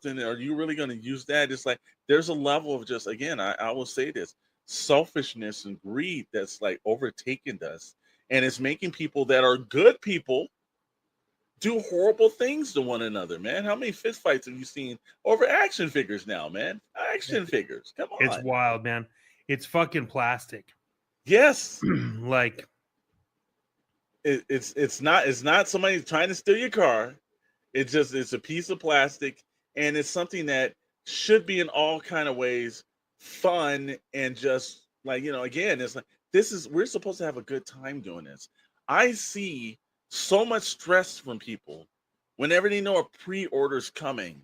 something? Are you really going to use that? It's like there's a level of just, again, I will say this, selfishness and greed that's like overtaken us. And it's making people that are good people do horrible things to one another, man. How many fist fights have you seen over action figures now, man? Action figures. Come It's on. wild, man. It's fucking plastic. Yes. Like It's not somebody trying to steal your car. It's a piece of plastic, and it's something that should be in all kind of ways fun and just like, again, it's like we're supposed to have a good time doing this. I see so much stress from people whenever they know a pre-order's coming,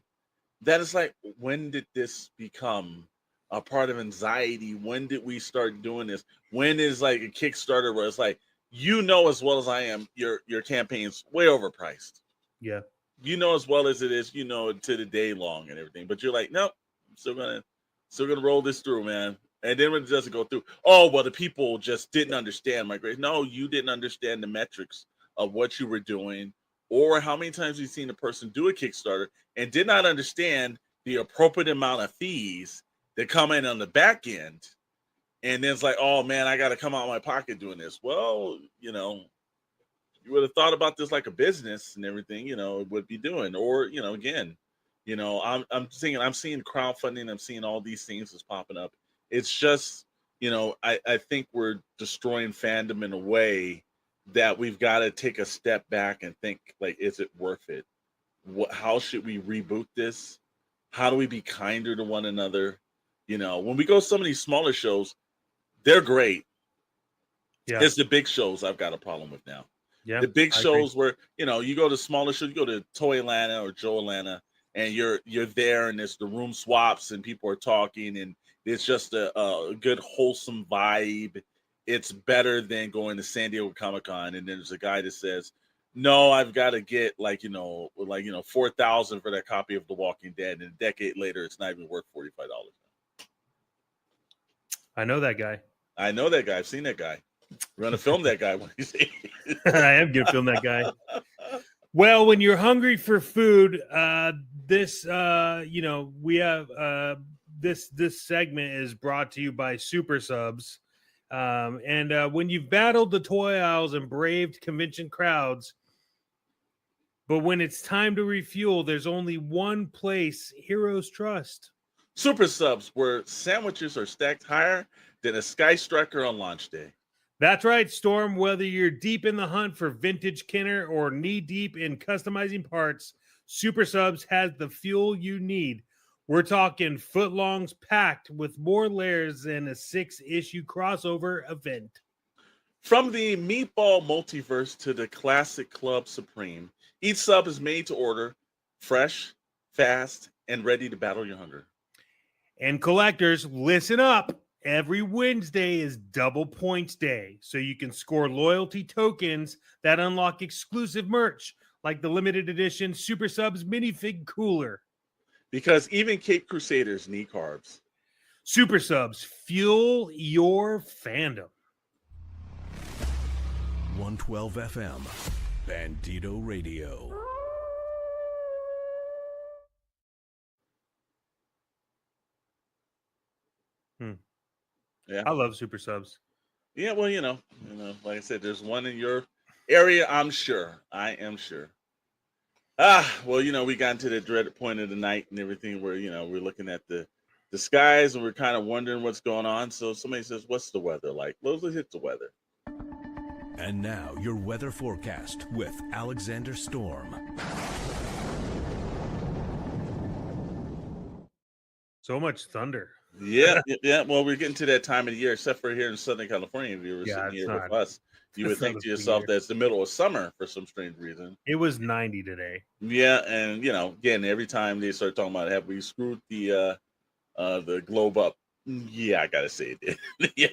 that it's like, when did this become a part of anxiety? When did we start doing this? When is like a Kickstarter where it's like, as well as I am, your campaign's way overpriced. Yeah. As well as it is, to the day long and everything. But you're like, nope, I'm still gonna roll this through, man. And then when it doesn't go through, oh well, the people just didn't understand my grace. No, you didn't understand the metrics of what you were doing, or how many times you've seen a person do a Kickstarter and did not understand the appropriate amount of fees that come in on the back end. And then it's like, oh man, I got to come out of my pocket doing this. Well, you would have thought about this like a business and everything, it would be doing. Or, again, I'm seeing crowdfunding. I'm seeing all these things that's popping up. It's just, I think we're destroying fandom in a way that we've got to take a step back and think, like, is it worth it? How should we reboot this? How do we be kinder to one another? When we go to some of these smaller shows, they're great. Yeah. It's the big shows I've got a problem with now. Yeah. The big shows where, you go to smaller shows, you go to Toy Atlanta or Joe Atlanta, and you're there, and it's the room swaps and people are talking, and it's just a good wholesome vibe. It's better than going to San Diego Comic-Con, and then there's a guy that says, no, I've got to get 4,000 for that copy of The Walking Dead, and a decade later it's not even worth $45. I know that guy. I've seen that guy. We're gonna film that guy when he's I am gonna film that guy. Well, when you're hungry for food, we have this segment is brought to you by Super Subs. And when you've battled the toy aisles and braved convention crowds, but when it's time to refuel, there's only one place heroes trust. Super Subs, where sandwiches are stacked higher than a Sky Striker on launch day. That's right, Storm. Whether you're deep in the hunt for vintage Kenner or knee-deep in customizing parts, Super Subs has the fuel you need. We're talking footlongs packed with more layers than a 6-issue crossover event. From the Meatball Multiverse to the Classic Club Supreme, each sub is made to order, fresh, fast, and ready to battle your hunger. And collectors, listen up. Every Wednesday is Double Points Day, so you can score loyalty tokens that unlock exclusive merch, like the limited edition Super Subs minifig cooler. Because even Cape Crusaders need carbs. Super Subs, fuel your fandom. 112 FM, Bandito Radio. Yeah, I love Super Subs. Yeah, well, like I said, there's one in your area, I'm sure. I am sure. Well, we got into the dreaded point of the night and everything where, we're looking at the skies and we're kind of wondering what's going on. So somebody says, what's the weather like? Let's hit the weather. And now your weather forecast with Alexander Storm. So much thunder. Yeah. Well, we're getting to that time of the year, except for here in Southern California. If you were sitting here with us, you would think to yourself that it's the middle of summer for some strange reason. It was 90 today. Yeah, and again, every time they start talking about have we screwed the globe up? Yeah, I gotta say it did. Yeah,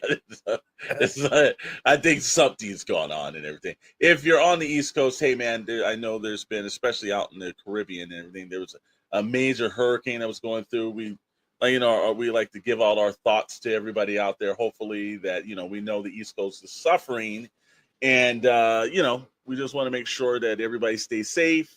I think something's going on and everything. If you're on the East Coast, hey man, I know there's been, especially out in the Caribbean and everything, there was a major hurricane that was going through. We like to give out our thoughts to everybody out there. Hopefully that, we know the East Coast is suffering, and we just want to make sure that everybody stays safe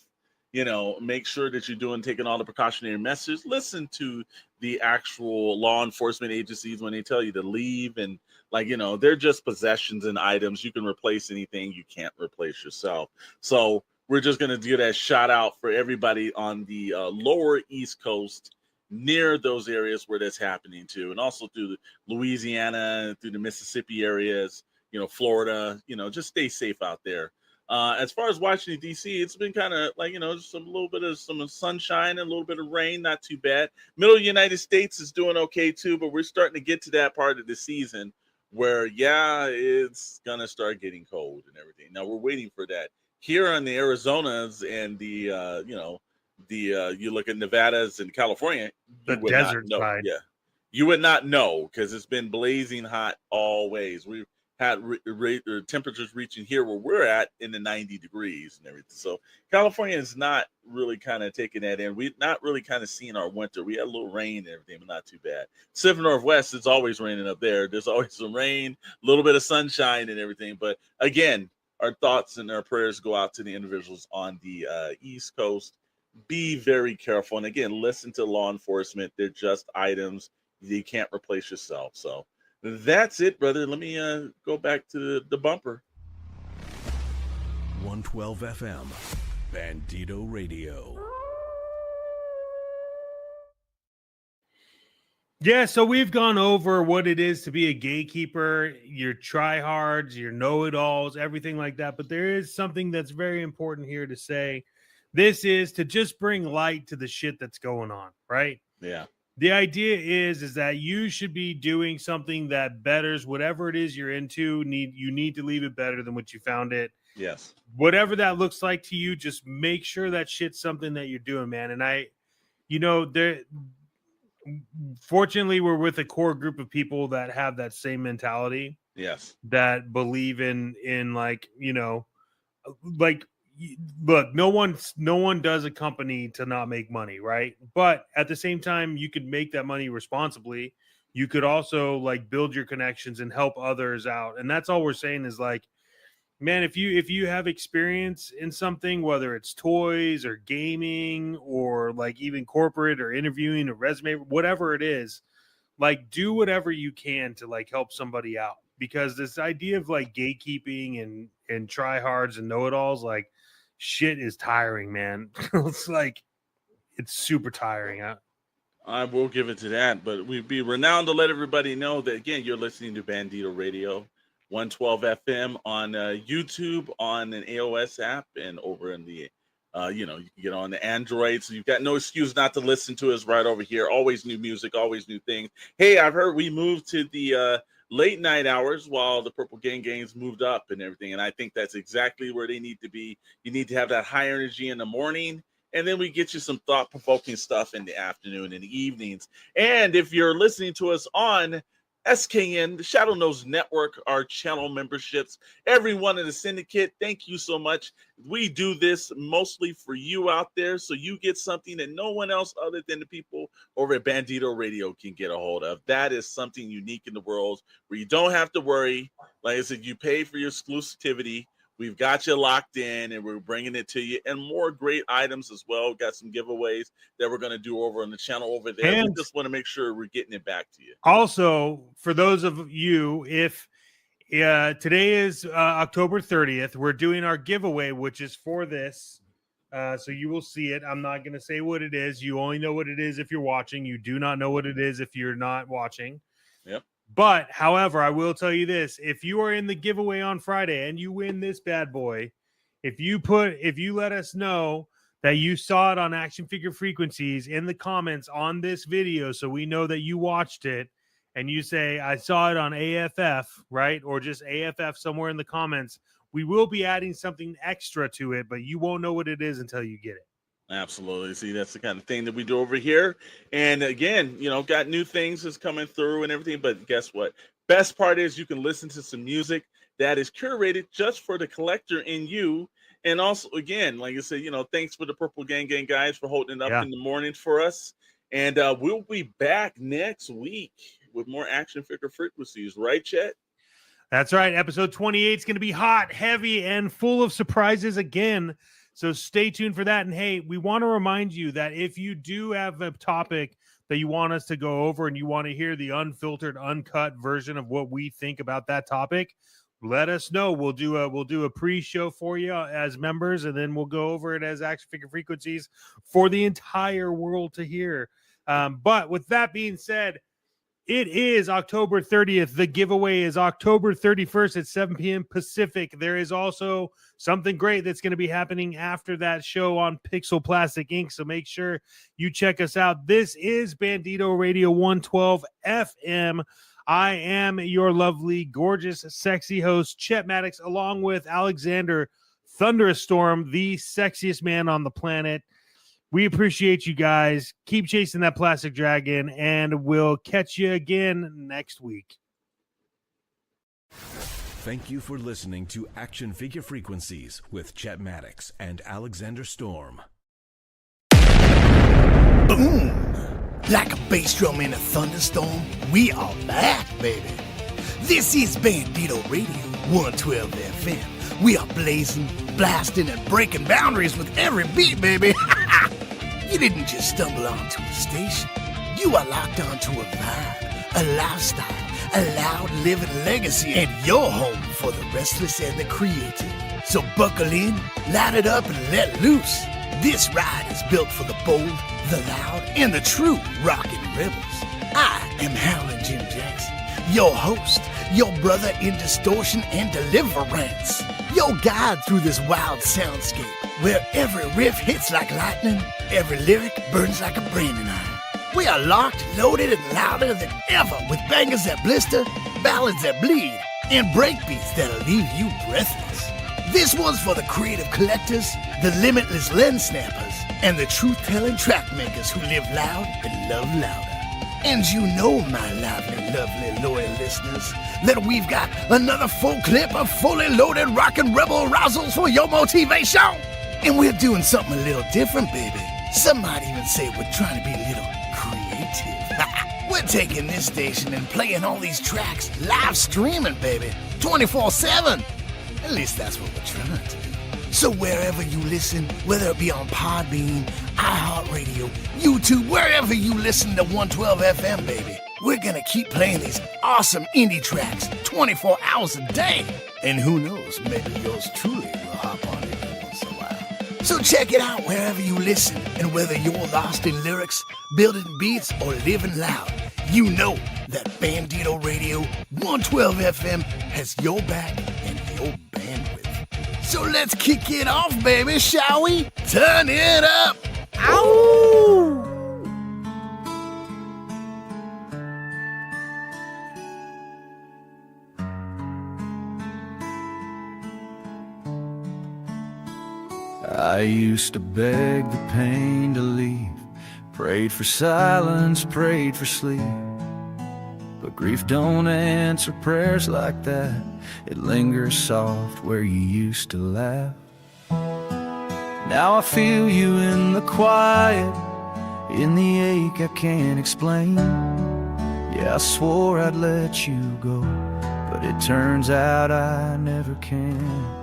make sure that you're taking all the precautionary measures. Listen to the actual law enforcement agencies when they tell you to leave, and they're just possessions and items. You can replace anything, you can't replace yourself. So we're just going to do that shout out for everybody on the lower East Coast, near those areas where that's happening too, and also through the Louisiana, through the Mississippi areas, Florida. Just stay safe out there. As far as Washington, D.C., it's been kind of just a little bit of some sunshine and a little bit of rain, not too bad. Middle of the United States is doing okay too, but we're starting to get to that part of the season where, it's going to start getting cold and everything. Now we're waiting for that. Here on the Arizonas and the, you look at Nevadas and California, the desert side. Yeah, you would not know because it's been blazing hot always. We've had temperatures reaching here where we're at in the 90 degrees and everything. So California is not really kind of taking that in. We're not really kind of seeing our winter. We had a little rain and everything, but not too bad. Pacific Northwest, it's always raining up there. There's always some rain, a little bit of sunshine and everything. But again, our thoughts and our prayers go out to the individuals on the East Coast. Be very careful. And again, listen to law enforcement. They're just items. You can't replace yourself. So that's it, brother. Let me go back to the bumper. 112 FM, Bandito Radio. Yeah, so we've gone over what it is to be a gatekeeper, your tryhards, your know-it-alls, everything like that. But there is something that's very important here to say. This is to just bring light to the shit that's going on, right? Yeah. The idea is that you should be doing something that betters whatever it is you're into. You need to leave it better than what you found it. Yes. Whatever that looks like to you, just make sure that shit's something that you're doing, man. And fortunately, we're with a core group of people that have that same mentality. Yes. That believe in look, no one does a company to not make money, right? But at the same time, you could make that money responsibly. You could also build your connections and help others out. And that's all we're saying is man, if you have experience in something, whether it's toys or gaming or even corporate or interviewing or resume, whatever it is, do whatever you can to help somebody out. Because this idea of gatekeeping and tryhards and know-it-alls, shit is tiring, man. It's super tiring. I will give it to that, but we'd be renowned to let everybody know that, again, you're listening to Bandito Radio, 112 FM on YouTube, on an AOS app, and over in the, you can get on the Android. So you've got no excuse not to listen to us right over here. Always new music, always new things. Hey, I've heard we moved to the late night hours while the Purple Gangs moved up and everything. And I think that's exactly where they need to be. You need to have that high energy in the morning. And then we get you some thought-provoking stuff in the afternoon and the evenings. And if you're listening to us on SKN, the Shadow Nose Network, our channel memberships, everyone in the syndicate, thank you so much. We do this mostly for you out there, so you get something that no one else other than the people over at Bandito Radio can get a hold of. That is something unique in the world where you don't have to worry. Like I said, you pay for your exclusivity. We've got you locked in, and we're bringing it to you, and more great items as well. We've got some giveaways that we're going to do over on the channel over there. And we just want to make sure we're getting it back to you. Also, for those of you, if today is October 30th, we're doing our giveaway, which is for this. So you will see it. I'm not going to say what it is. You only know what it is if you're watching. You do not know what it is if you're not watching. Yep. But, however, I will tell you this. If you are in the giveaway on Friday and you win this bad boy, if you let us know that you saw it on Action Figure Frequencies in the comments on this video so we know that you watched it, and you say, I saw it on AFF, right? Or just AFF somewhere in the comments, we will be adding something extra to it, but you won't know what it is until you get it. Absolutely. See, that's the kind of thing that we do over here. And again, got new things that's coming through and everything. But guess what? Best part is you can listen to some music that is curated just for the collector in you. And also, again, like I said, thanks for the Purple Gang guys for holding it up in the morning for us. And we'll be back next week with more Action Figure Frequencies. Right, Chet? That's right. Episode 28 is going to be hot, heavy, and full of surprises again. So stay tuned for that. And hey, we want to remind you that if you do have a topic that you want us to go over and you want to hear the unfiltered, uncut version of what we think about that topic, let us know. We'll do a pre-show for you as members, and then we'll go over it as Action Figure Frequencies for the entire world to hear. But with that being said, it is October 30th. The giveaway is October 31st at 7 p.m. Pacific. There is also something great that's going to be happening after that show on Pixel Plastic Inc. So make sure you check us out. This is Bandito Radio 112 FM. I am your lovely, gorgeous, sexy host, Chet Maddox, along with Alexander Thunderous Storm, the sexiest man on the planet. We appreciate you guys. Keep chasing that plastic dragon, and we'll catch you again next week. Thank you for listening to Action Figure Frequencies with Chet Maddox and Alexander Storm. Boom! Like a bass drum in a thunderstorm, we are back, baby. This is Bandito Radio 112 FM. We are blazing, blasting, and breaking boundaries with every beat, baby. You didn't just stumble onto a station. You are locked onto a vibe, a lifestyle, a loud living legacy, and your home for the restless and the creative. So buckle in, light it up, and let loose. This ride is built for the bold, the loud, and the true rockin' rebels. I am Howlin' Jim Jackson, your host, your brother in distortion and deliverance, your guide through this wild soundscape, where every riff hits like lightning, every lyric burns like a branding iron. We are locked, loaded, and louder than ever with bangers that blister, ballads that bleed, and breakbeats that'll leave you breathless. This one's for the creative collectors, the limitless lens snappers, and the truth-telling track makers who live loud and love louder. And you know, my lively, lovely, loyal listeners, that we've got another full clip of fully loaded rockin' rebel arousals for your motivation. And we're doing something a little different, baby. Some might even say we're trying to be a little creative. We're taking this station and playing all these tracks live streaming, baby, 24/7. At least that's what we're trying to do. So wherever you listen, whether it be on Podbean, iHeartRadio, YouTube, wherever you listen to 112 FM, baby, we're gonna keep playing these awesome indie tracks 24 hours a day. And who knows, maybe yours truly will hop on it every once in a while. So check it out wherever you listen, and whether you're lost in lyrics, building beats, or living loud, you know that Bandito Radio 112 FM has your back and your bandwidth. So let's kick it off, baby, shall we? Turn it up! Ow! I used to beg the pain to leave, prayed for silence, prayed for sleep. But grief don't answer prayers like that. It lingers soft where you used to laugh. Now I feel you in the quiet, in the ache I can't explain. Yeah, I swore I'd let you go, but it turns out I never can.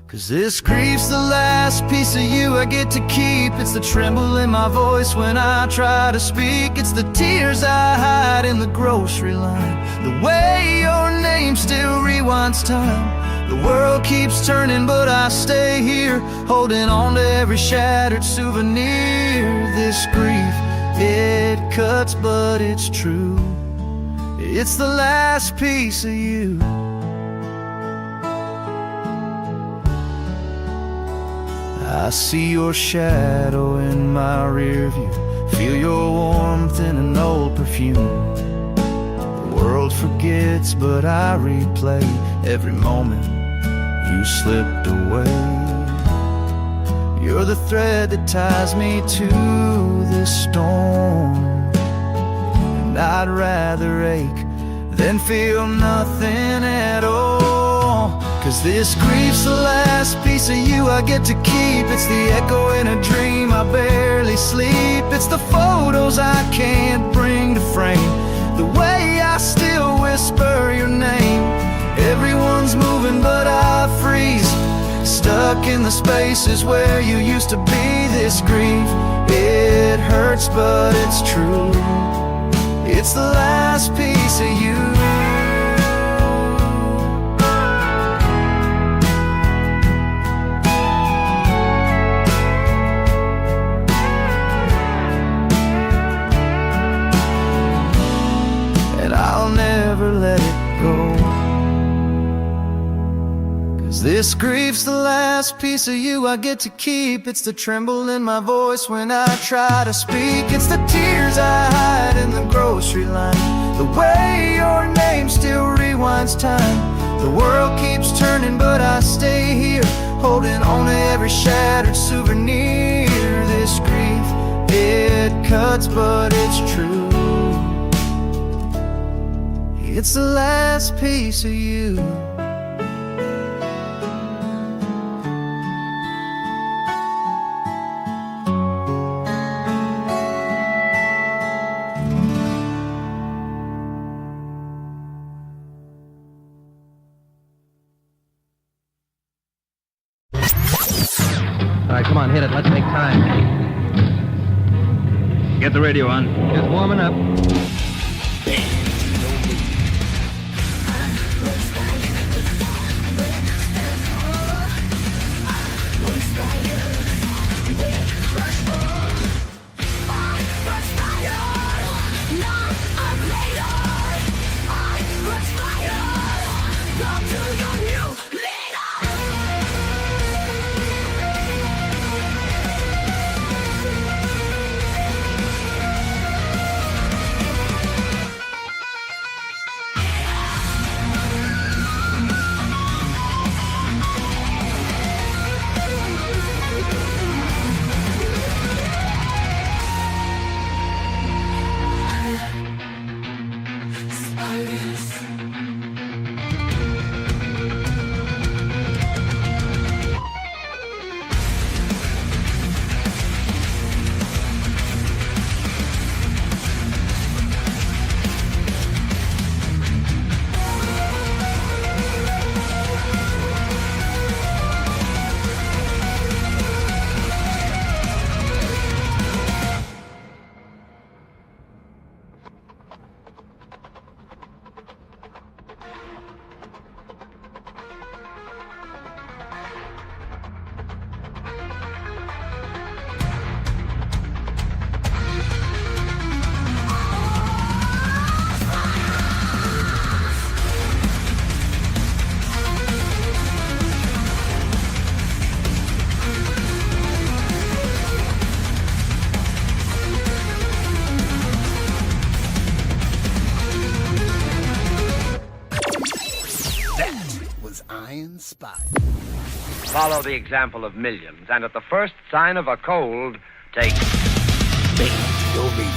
'Cause this grief's the last piece of you I get to keep. It's the tremble in my voice when I try to speak. It's the tears I hide in the grocery line. The way your name still rewinds time. The world keeps turning but I stay here, holding on to every shattered souvenir. This grief, it cuts but it's true. It's the last piece of you. I see your shadow in my rear view, feel your warmth in an old perfume. The world forgets, but I replay every moment you slipped away. You're the thread that ties me to this storm, and I'd rather ache than feel nothing at all. 'Cause this grief's the last piece of you I get to keep. It's the echo in a dream I barely sleep. It's the photos I can't bring to frame, the way I still whisper your name. Everyone's moving but I freeze, stuck stuck in the spaces where you used to be. This grief, it hurts, but it's true. It's the last piece of you. And I'll never let it go, 'cause this grief's the last piece of you I get to keep. It's the tremble in my voice when I try to speak. It's the tears I hide in the grocery line, the way your name still rewinds time. The world keeps turning, but I stay here, holding on to every shattered souvenir. This grief, it cuts, but it's true. It's the last piece of you. All right, come on, hit it. Let's make time. Get the radio on. Just warming up. Follow the example of millions, and at the first sign of a cold, take Bandito Radio.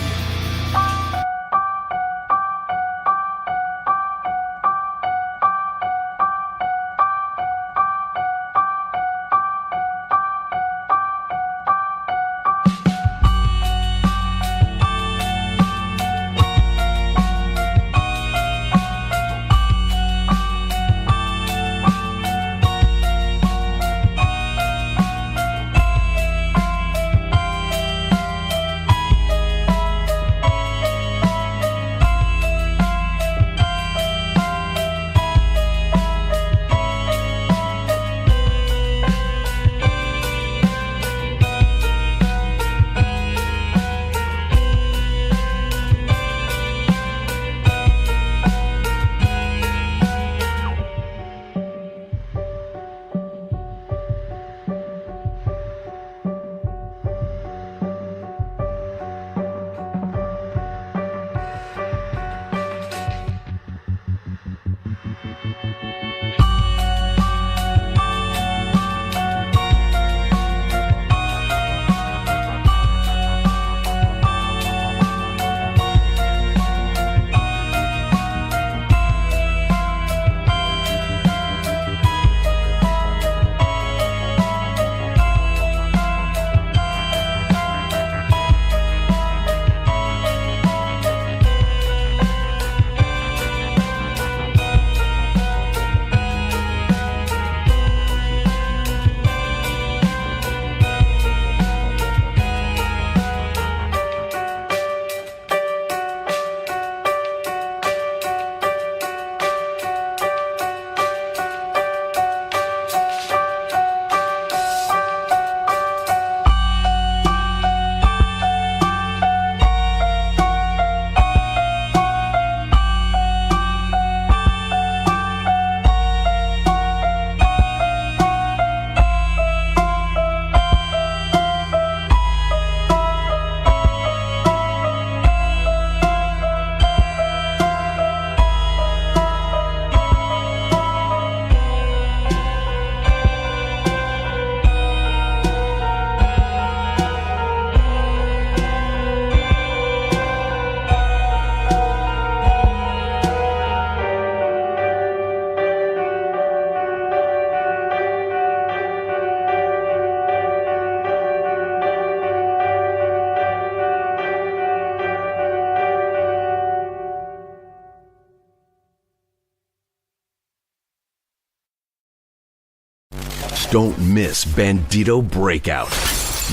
Don't miss Bandito Breakout.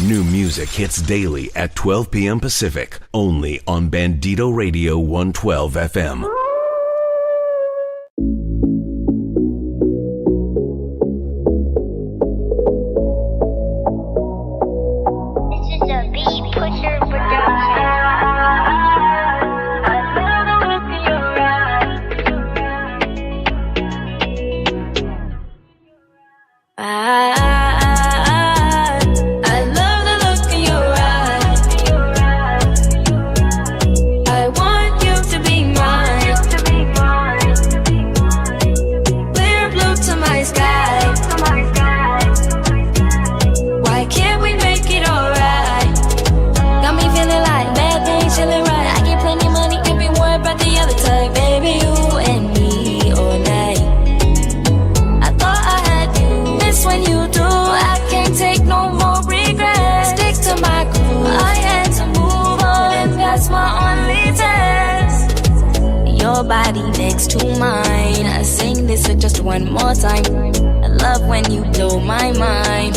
New music hits daily at 12 p.m. Pacific, only on Bandito Radio 112 FM. This is a beat pusher production. Body next to mine. I sing this just one more time. I love when you blow my mind.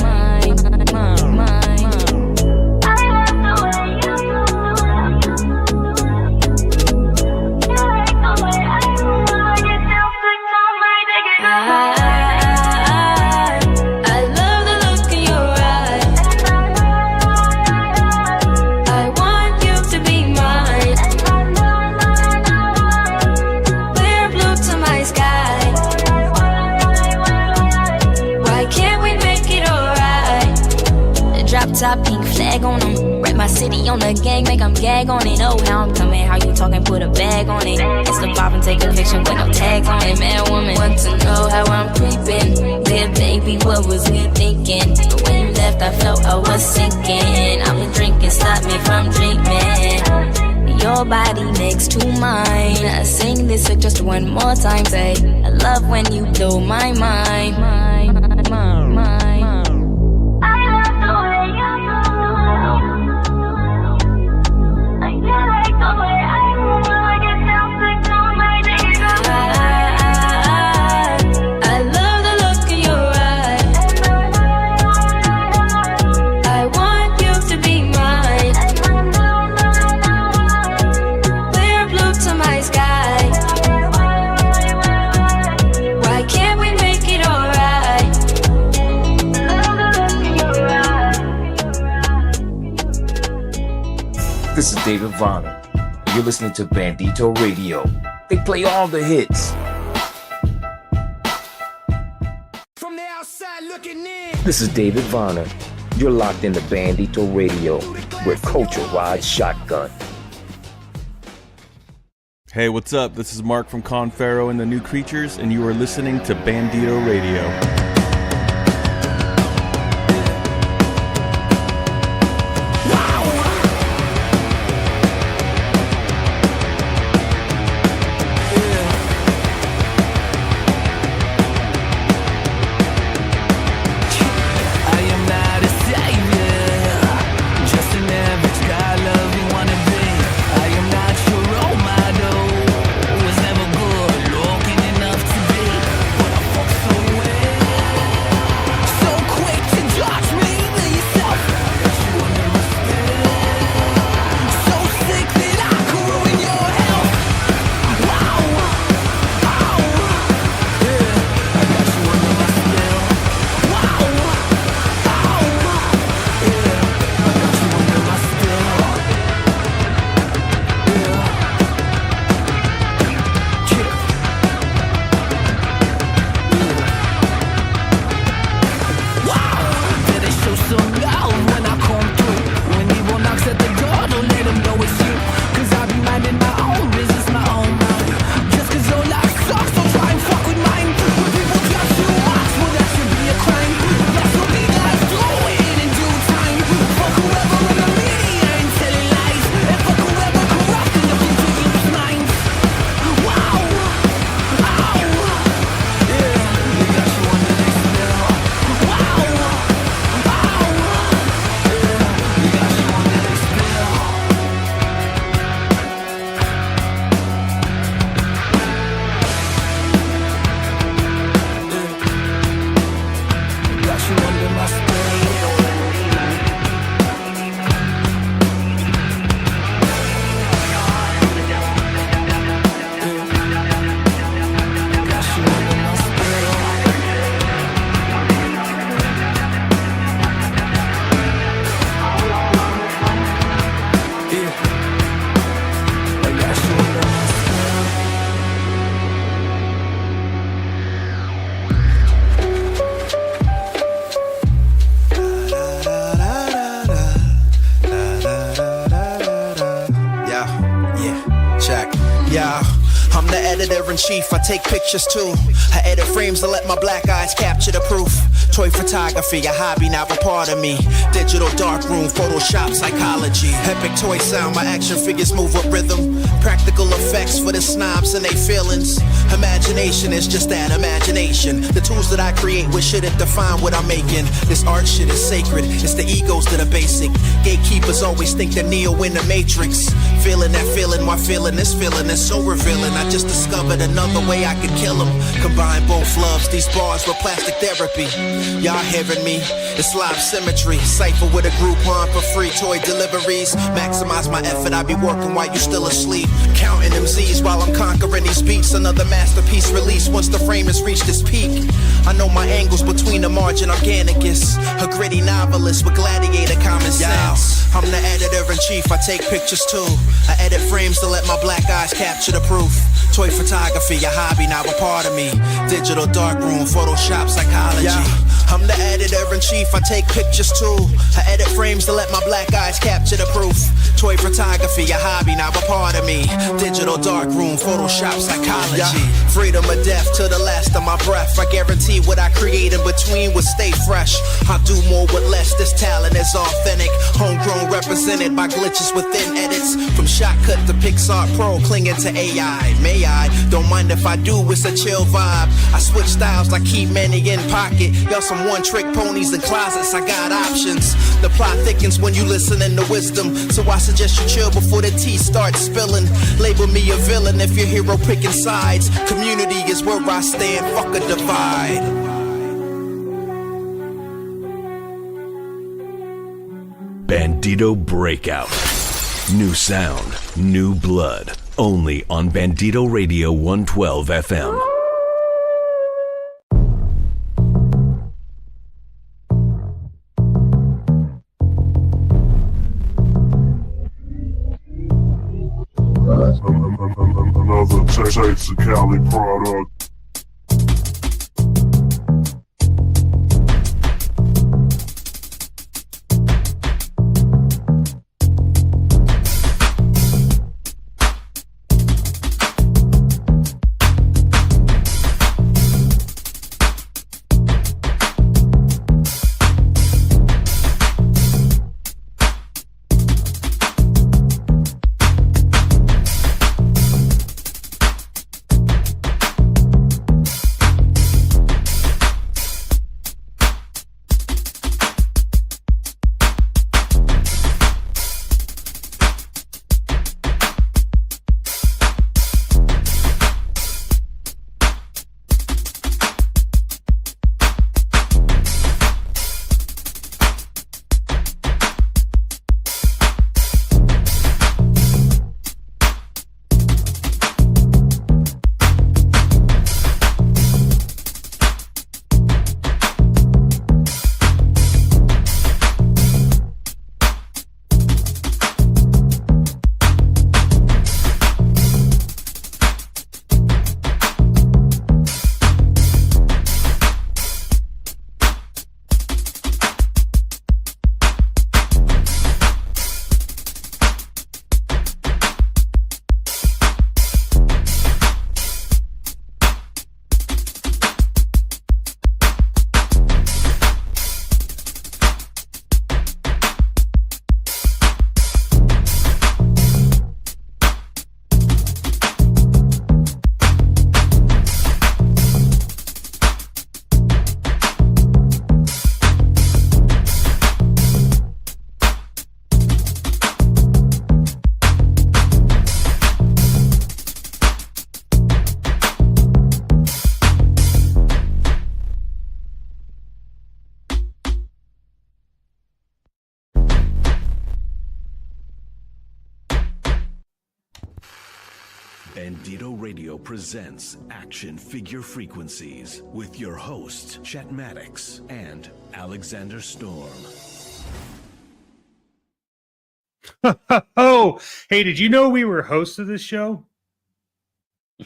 Top pink flag on them. Rep my city on the gang, make them gag on it. Oh, how I'm coming, how you talking, put a bag on it. It's the pop and take a picture with no tags on it. Man, woman, want to know how I'm creeping. Dear baby, what was we thinking? But when you left, I felt I was sinking. I've been drinking, stop me from dreaming. Your body next to mine. I sing this just one more time. Say, I love when you blow my mind. This is David Vonner. You're listening to Bandito Radio. They play all the hits. From the outside looking in. This is David Vonner. You're locked into Bandito Radio with Culture Rod Shotgun. Hey, what's up? This is Mark from Conferro and the New Creatures, and you are listening to Bandito Radio. Never good, looking enough to be. But I fuck so well. editor-in-chief, I take pictures too. I edit frames to let my black eyes capture the proof. Toy photography, a hobby, now a part of me. Digital darkroom, Photoshop, psychology. Epic toy sound, my action figures move with rhythm. Practical effects for the snobs and they feelings. Imagination is just that, imagination. The tools that I create with shouldn't define what I'm making. This art shit is sacred, it's the egos that are basic. Gatekeepers always think they're Neo in the Matrix. Feeling that feeling, while feeling this feeling is so revealing. I just discovered another way I could kill them. Combine both loves, these bars with plastic therapy. Y'all hearing me? It's live symmetry. Cypher with a Groupon for free toy deliveries. Maximize my effort, I be working while you still asleep. Counting them Z's while I'm conquering these beats. Another masterpiece released once the frame has reached its peak. I know my angles between the margin organicus. A gritty novelist with gladiator common sense. I'm the editor-in-chief, I take pictures too. I edit frames to let my black eyes capture the proof. Toy photography, a hobby, now a part of me. Digital darkroom, Photoshop, psychology. I'm the editor-in-chief, I take pictures too. I edit frames to let my black eyes capture the proof. Toy photography, a hobby, now a part of me. Digital darkroom, Photoshop, psychology. Freedom or death to the last of my breath. I guarantee what I create in between will stay fresh. I do more with less, this talent is authentic. Homegrown, represented by glitches within edits. From shotcut to Pixar Pro, clinging to AI. May I? Don't mind if I do, it's a chill vibe. I switch styles, I keep many in pocket. Y'all some one-trick ponies in closets, I got options. The plot thickens when you listening to wisdom. So I suggest you chill before the tea starts spilling. Label me a villain if your hero picking sides. Community is where I stand, fuck a divide. Bandito Breakout. New sound, new blood. Only on Bandito Radio 112 FM. Another Chase Cali product. Bandito Radio presents Action Figure Frequencies with your hosts, Chet Maddox and Alexander Storm. Oh, hey, did you know we were hosts of this show?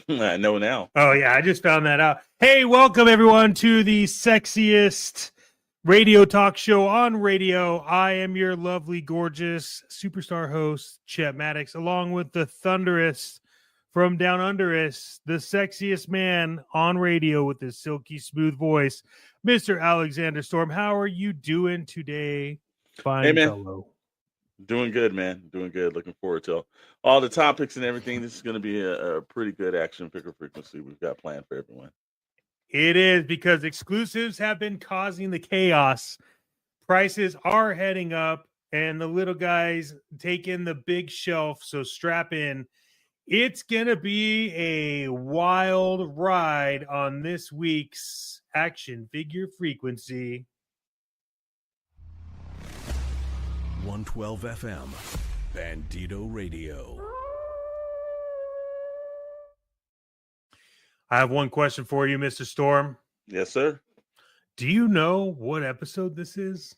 I know now. Oh, yeah, I just found that out. Hey, welcome, everyone, to the sexiest radio talk show on radio. I am your lovely, gorgeous superstar host, Chet Maddox, along with the thunderous from down under us, the sexiest man on radio with his silky smooth voice, Mr. Alexander Storm. How are you doing today, fine Hey, man. fellow? Doing good, man. Doing good. Looking forward to all the topics and everything. This is going to be a pretty good action figure frequency we've got planned for everyone. It is, because exclusives have been causing the chaos. Prices are heading up, and the little guys take in the big shelf, so strap in. It's going to be a wild ride on this week's action figure frequency. 112 FM, Bandito Radio. I have one question for you, Mr. Storm. Yes, sir. Do you know what episode this is?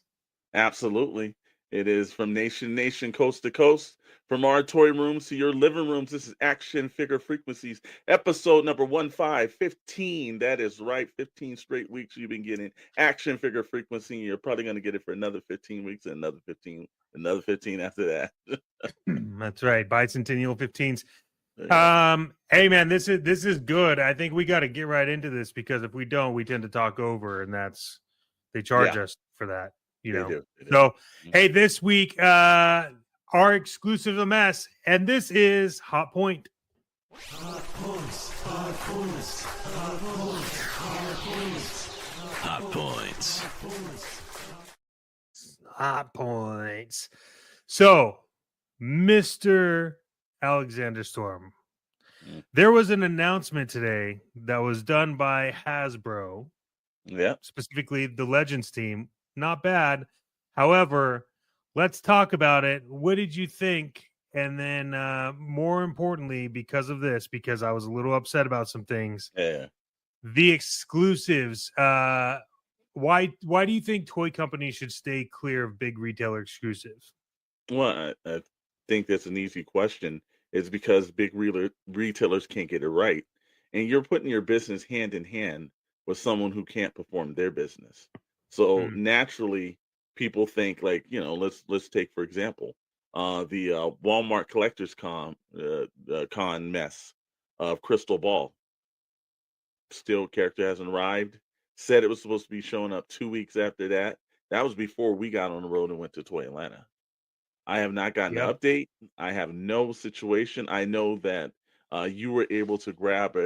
Absolutely. It is from nation to nation, coast to coast, from our toy rooms to your living rooms. This is Action Figure Frequencies, episode number 15. That is right. 15 straight weeks you've been getting Action Figure Frequency. You're probably going to get it for another 15 weeks and another 15 after that. That's right. Bicentennial 15s. Hey man, this is good. I think we got to get right into this, because if we don't, we tend to talk over, and they charge us for that. You know. They do. So, hey, this week, our exclusive a mess, and this is Hot Point. Hot points. Hot points. Hot points. Hot points. Hot points. Hot points. So, Mr. Alexander Storm, there was an announcement today that was done by Hasbro. Yeah. Specifically, the Legends team. Not bad. However, let's talk about it. What did you think? And then, more importantly, because I was a little upset about some things. Yeah. The exclusives. Why do you think toy companies should stay clear of big retailer exclusives? Well, I think that's an easy question. It's because big retailers can't get it right. And you're putting your business hand in hand with someone who can't perform their business. So naturally, people think, like, let's take, for example, the Walmart Collectors Con mess of Crystal Ball. Still, character hasn't arrived. Said it was supposed to be showing up 2 weeks after that. That was before we got on the road and went to Toy Atlanta. I have not gotten an update. I have no situation. I know that you were able to grab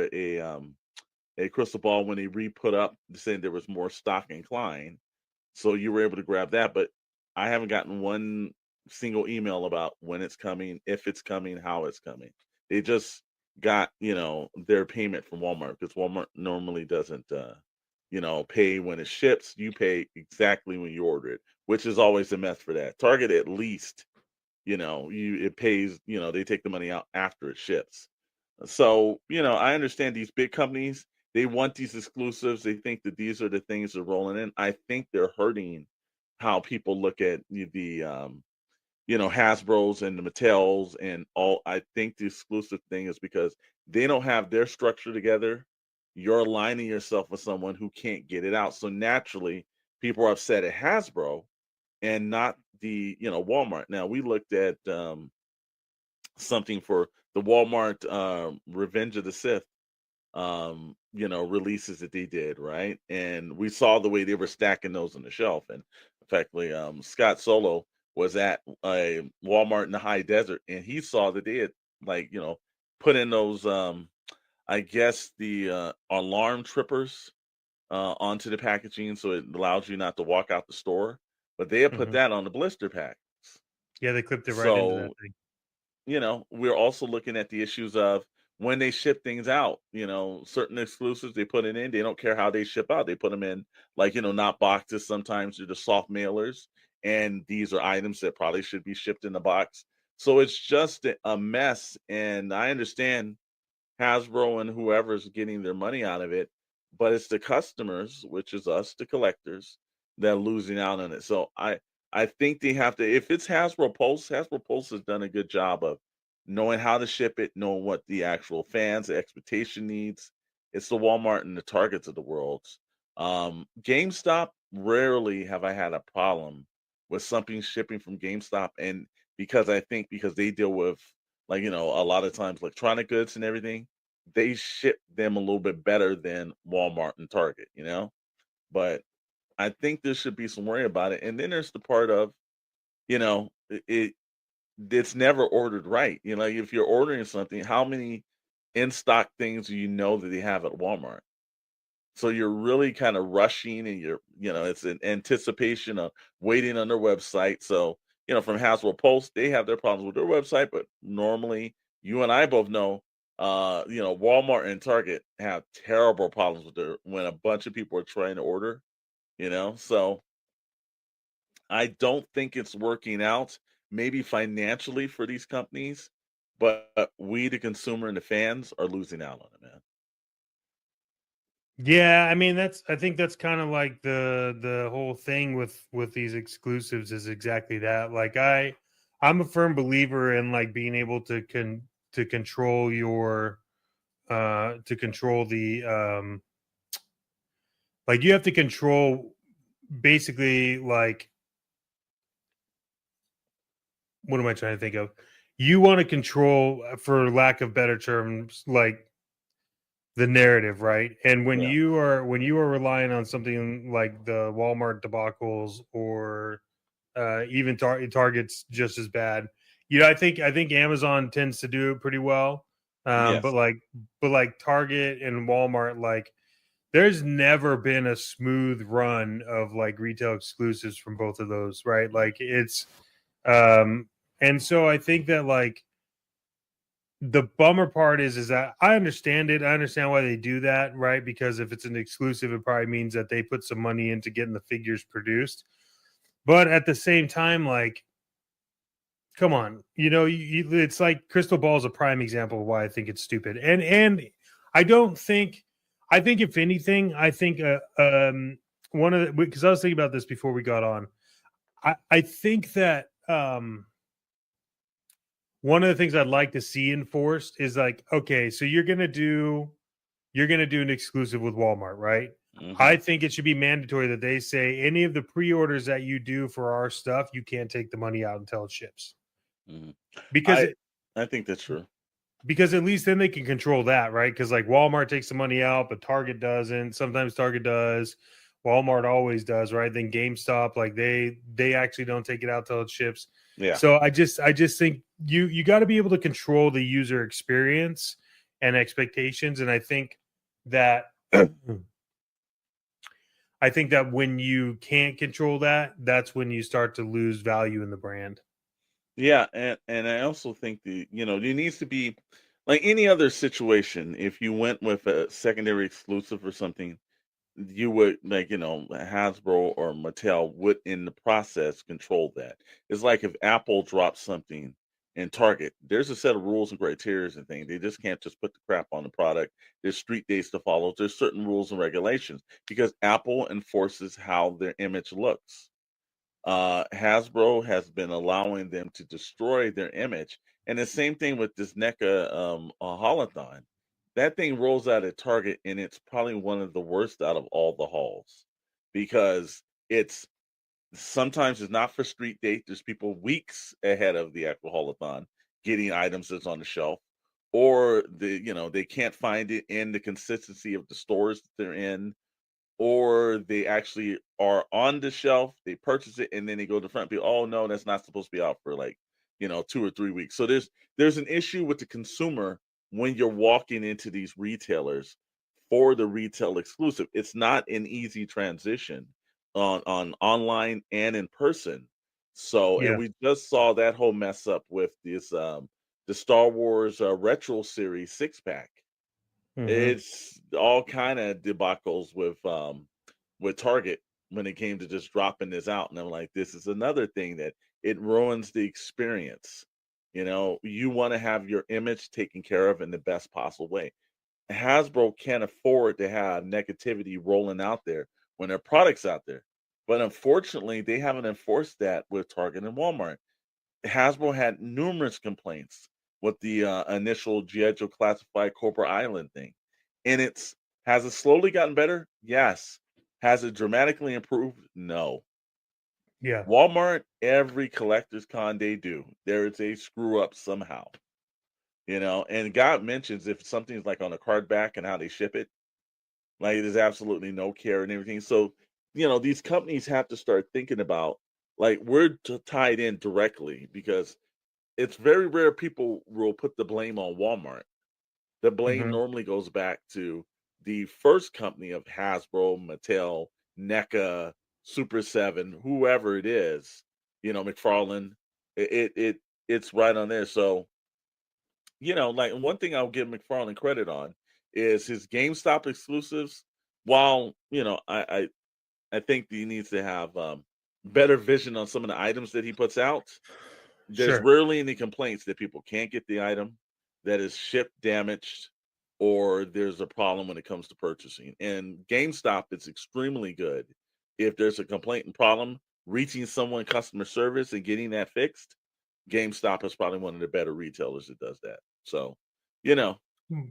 a Crystal Ball when they re-put up, saying there was more stock in Klein. So you were able to grab that, but I haven't gotten one single email about when it's coming, if it's coming, how it's coming. They just got, their payment from Walmart, because Walmart normally doesn't, pay when it ships. You pay exactly when you order it, which is always a mess for that. Target, at least, it pays, they take the money out after it ships. So, I understand these big companies, they want these exclusives. They think that these are the things they're rolling in. I think they're hurting how people look at the Hasbro's and the Mattels and all. I think the exclusive thing is because they don't have their structure together. You're aligning yourself with someone who can't get it out. So naturally, people are upset at Hasbro and not the, Walmart. Now, we looked at something for the Walmart Revenge of the Sith releases that they did, right? And we saw the way they were stacking those on the shelf. And effectively, Scott Solo was at a Walmart in the high desert, and he saw that they had, put in those, I guess, the alarm trippers onto the packaging, so it allows you not to walk out the store. But they had put that on the blister packs. Yeah, they clipped it right into that thing. We're also looking at the issues of when they ship things out, certain exclusives, they put it in. They don't care how they ship out. They put them in, not boxes. Sometimes they're the soft mailers. And these are items that probably should be shipped in the box. So it's just a mess. And I understand Hasbro and whoever's getting their money out of it, but it's the customers, which is us, the collectors, that are losing out on it. So I think they have to, if it's Hasbro Pulse has done a good job of knowing how to ship it, knowing what the actual fans, the expectation needs. It's the Walmart and the Targets of the world. GameStop, rarely have I had a problem with something shipping from GameStop. And because they deal with like, a lot of times electronic goods and everything, they ship them a little bit better than Walmart and Target, But I think there should be some worry about it. And then there's the part of, it's never ordered right. Like if you're ordering something, how many in stock things do you know that they have at Walmart? So you're really kind of rushing and it's an anticipation of waiting on their website. So, from Hasbro Pulse, they have their problems with their website, but normally you and I both know, Walmart and Target have terrible problems with when a bunch of people are trying to order, So I don't think it's working out, maybe financially for these companies, but we, the consumer and the fans, are losing out on it, man. Yeah, I mean I think that's kind of like the whole thing with these exclusives is exactly that. Like I'm a firm believer in like being able to control your to control the like you have to control basically like what am I trying to think of? You want to control, for lack of better terms, like the narrative, right? And when you are relying on something like the Walmart debacles or even Target's just as bad. I think Amazon tends to do it pretty well. Yes. But like Target and Walmart, like there's never been a smooth run of like retail exclusives from both of those, right? Like it's and so I think that like the bummer part is that I understand it. I understand why they do that, right? Because if it's an exclusive, it probably means that they put some money into getting the figures produced. But at the same time, like, come on, it's like Crystal Ball is a prime example of why I think it's stupid. And I don't think, I think if anything, I think one of the, because I was thinking about this before we got on. I think that one of the things I'd like to see enforced is like, okay, so you're gonna do an exclusive with Walmart, right? Mm-hmm. I think it should be mandatory that they say any of the pre-orders that you do for our stuff, you can't take the money out until it ships. Mm-hmm. Because I think that's true. Because at least then they can control that, right? Because like Walmart takes the money out, but Target doesn't. Sometimes Target does. Walmart always does, right? Then GameStop, like they actually don't take it out till it ships. Yeah. So I just think you got to be able to control the user experience and expectations, and I think that when you can't control that, that's when you start to lose value in the brand. Yeah, and I also think there needs to be like any other situation. If you went with a secondary exclusive or something, you would Hasbro or Mattel would in the process control that. It's like if Apple drops something in Target, there's a set of rules and criteria and things. They just can't just put the crap on the product. There's street dates to follow. There's certain rules and regulations because Apple enforces how their image looks. Hasbro has been allowing them to destroy their image, and the same thing with this NECA holothon. That thing rolls out at Target, and it's probably one of the worst out of all the hauls because it's sometimes it's not for street date. There's people weeks ahead of the actual holothon getting items that's on the shelf, or they can't find it in the consistency of the stores that they're in, or they actually are on the shelf, they purchase it, and then they go to the front. Oh no, that's not supposed to be out for 2 or 3 weeks. So there's an issue with the consumer when you're walking into these retailers for the retail exclusive. It's not an easy transition on online and in person. So Yeah. and we just saw that whole mess up with this the Star Wars retro series 6-pack. Mhm. It's all kind of debacles with Target when it came to just dropping this out. And I'm like, this is another thing that it ruins the experience. You want to have your image taken care of in the best possible way. Hasbro can't afford to have negativity rolling out there when their products out there. But unfortunately, they haven't enforced that with Target and Walmart. Hasbro had numerous complaints with the initial G.I. Joe Classified Cobra Island thing. And has it slowly gotten better? Yes. Has it dramatically improved? No. Yeah. Walmart, every collector's con they do, there is a screw up somehow. And God mentions if something's like on a card back and how they ship it, like there's absolutely no care and everything. So, these companies have to start thinking about like we're tied in directly because it's very rare people will put the blame on Walmart. The blame normally goes back to the first company of Hasbro, Mattel, NECA, Super 7, whoever it is, McFarlane. It's right on there. So, like one thing I'll give McFarlane credit on is his GameStop exclusives. While, I think he needs to have better vision on some of the items that he puts out. There's rarely any complaints that people can't get the item, that is shipped damaged, or there's a problem when it comes to purchasing. And GameStop is extremely good. If there's a complaint and problem, reaching someone customer service and getting that fixed, GameStop is probably one of the better retailers that does that. So,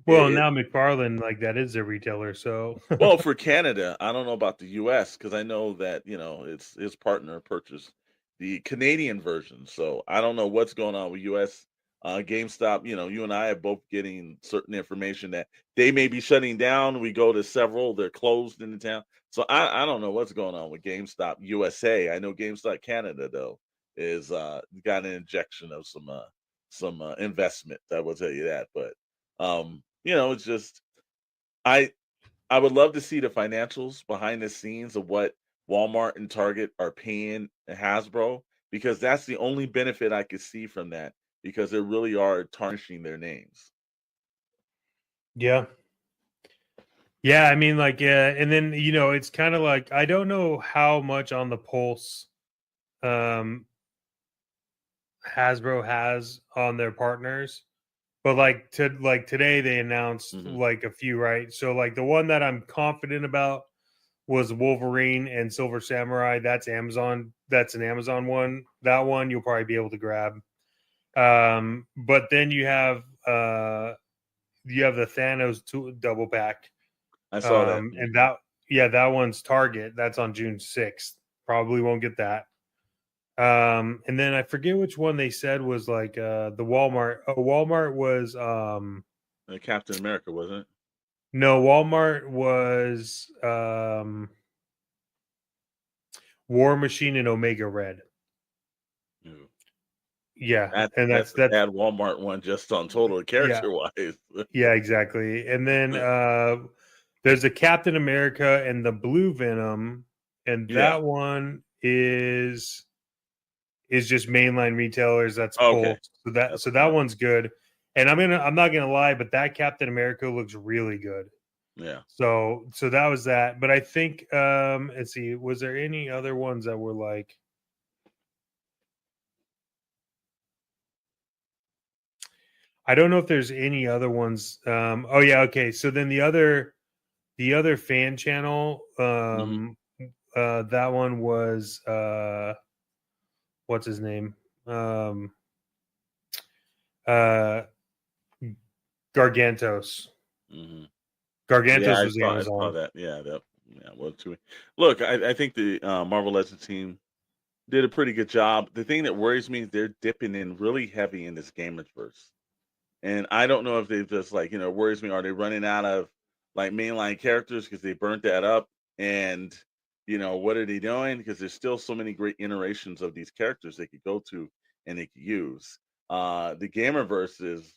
Well, now McFarlane, like that is a retailer. So, well, for Canada, I don't know about the U.S. because I know that it's his partner purchased the Canadian version. So I don't know what's going on with U.S. GameStop. You and I are both getting certain information that they may be shutting down. We go to several; they're closed in the town. So I don't know what's going on with GameStop USA. I know GameStop Canada though is got an injection of some investment. I will tell you that, but. It's just I would love to see the financials behind the scenes of what Walmart and Target are paying Hasbro, because that's the only benefit I could see from that, because they really are tarnishing their names. Yeah. Yeah, I mean, like, and then it's kind of like I don't know how much on the pulse Hasbro has on their partners. But like today they announced like a few, right? So like the one that I'm confident about was Wolverine and Silver Samurai. That's Amazon. That's an Amazon one. That one you'll probably be able to grab. But then you have the Thanos double pack. I saw that. And that one's Target. That's on June 6th. Probably won't get that. And then I forget which one they said was like the Walmart. Walmart was Captain America, wasn't it? No, Walmart was War Machine and Omega Red. Yeah, that's the bad Walmart one just on total character wise. Yeah, exactly. And then there's the Captain America and the Blue Venom, and that one is just mainline retailers. That's cool. So that one's good. And I'm not gonna lie, but that Captain America looks really good. Yeah. So that was that. But I think let's see, was there any other ones that were like I don't know if there's any other ones. Oh yeah, okay. So then the other fan channel, that one was what's his name? Gargantos. Gargantos was Amazon. I saw that. Well, look, I think the Marvel Legends team did a pretty good job. The thing that worries me is they're dipping in really heavy in this Gamersverse. And I don't know if they just worries me. Are they running out of like mainline characters because they burnt that up? And what are they doing? Because there's still so many great iterations of these characters they could go to and they could use. The Gamerverse is,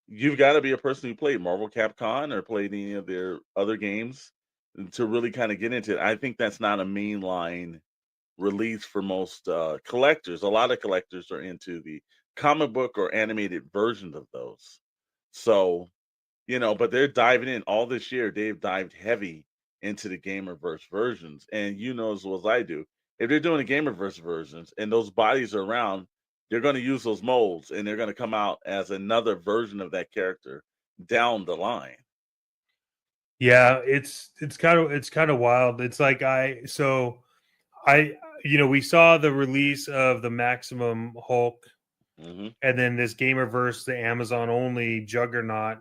you've got to be a person who played Marvel Capcom or played any of their other games to really kind of get into it. I think that's not a mainline release for most collectors. A lot of collectors are into the comic book or animated versions of those. So, but they're diving in all this year. They've dived heavy into the Gamerverse versions. And as well as I do, if they're doing the Gamerverse versions and those bodies are around, they're going to use those molds and they're going to come out as another version of that character down the line. Yeah, it's kind of wild. It's like we saw the release of the Maximum Hulk, and then this Gamerverse, the Amazon only Juggernaut.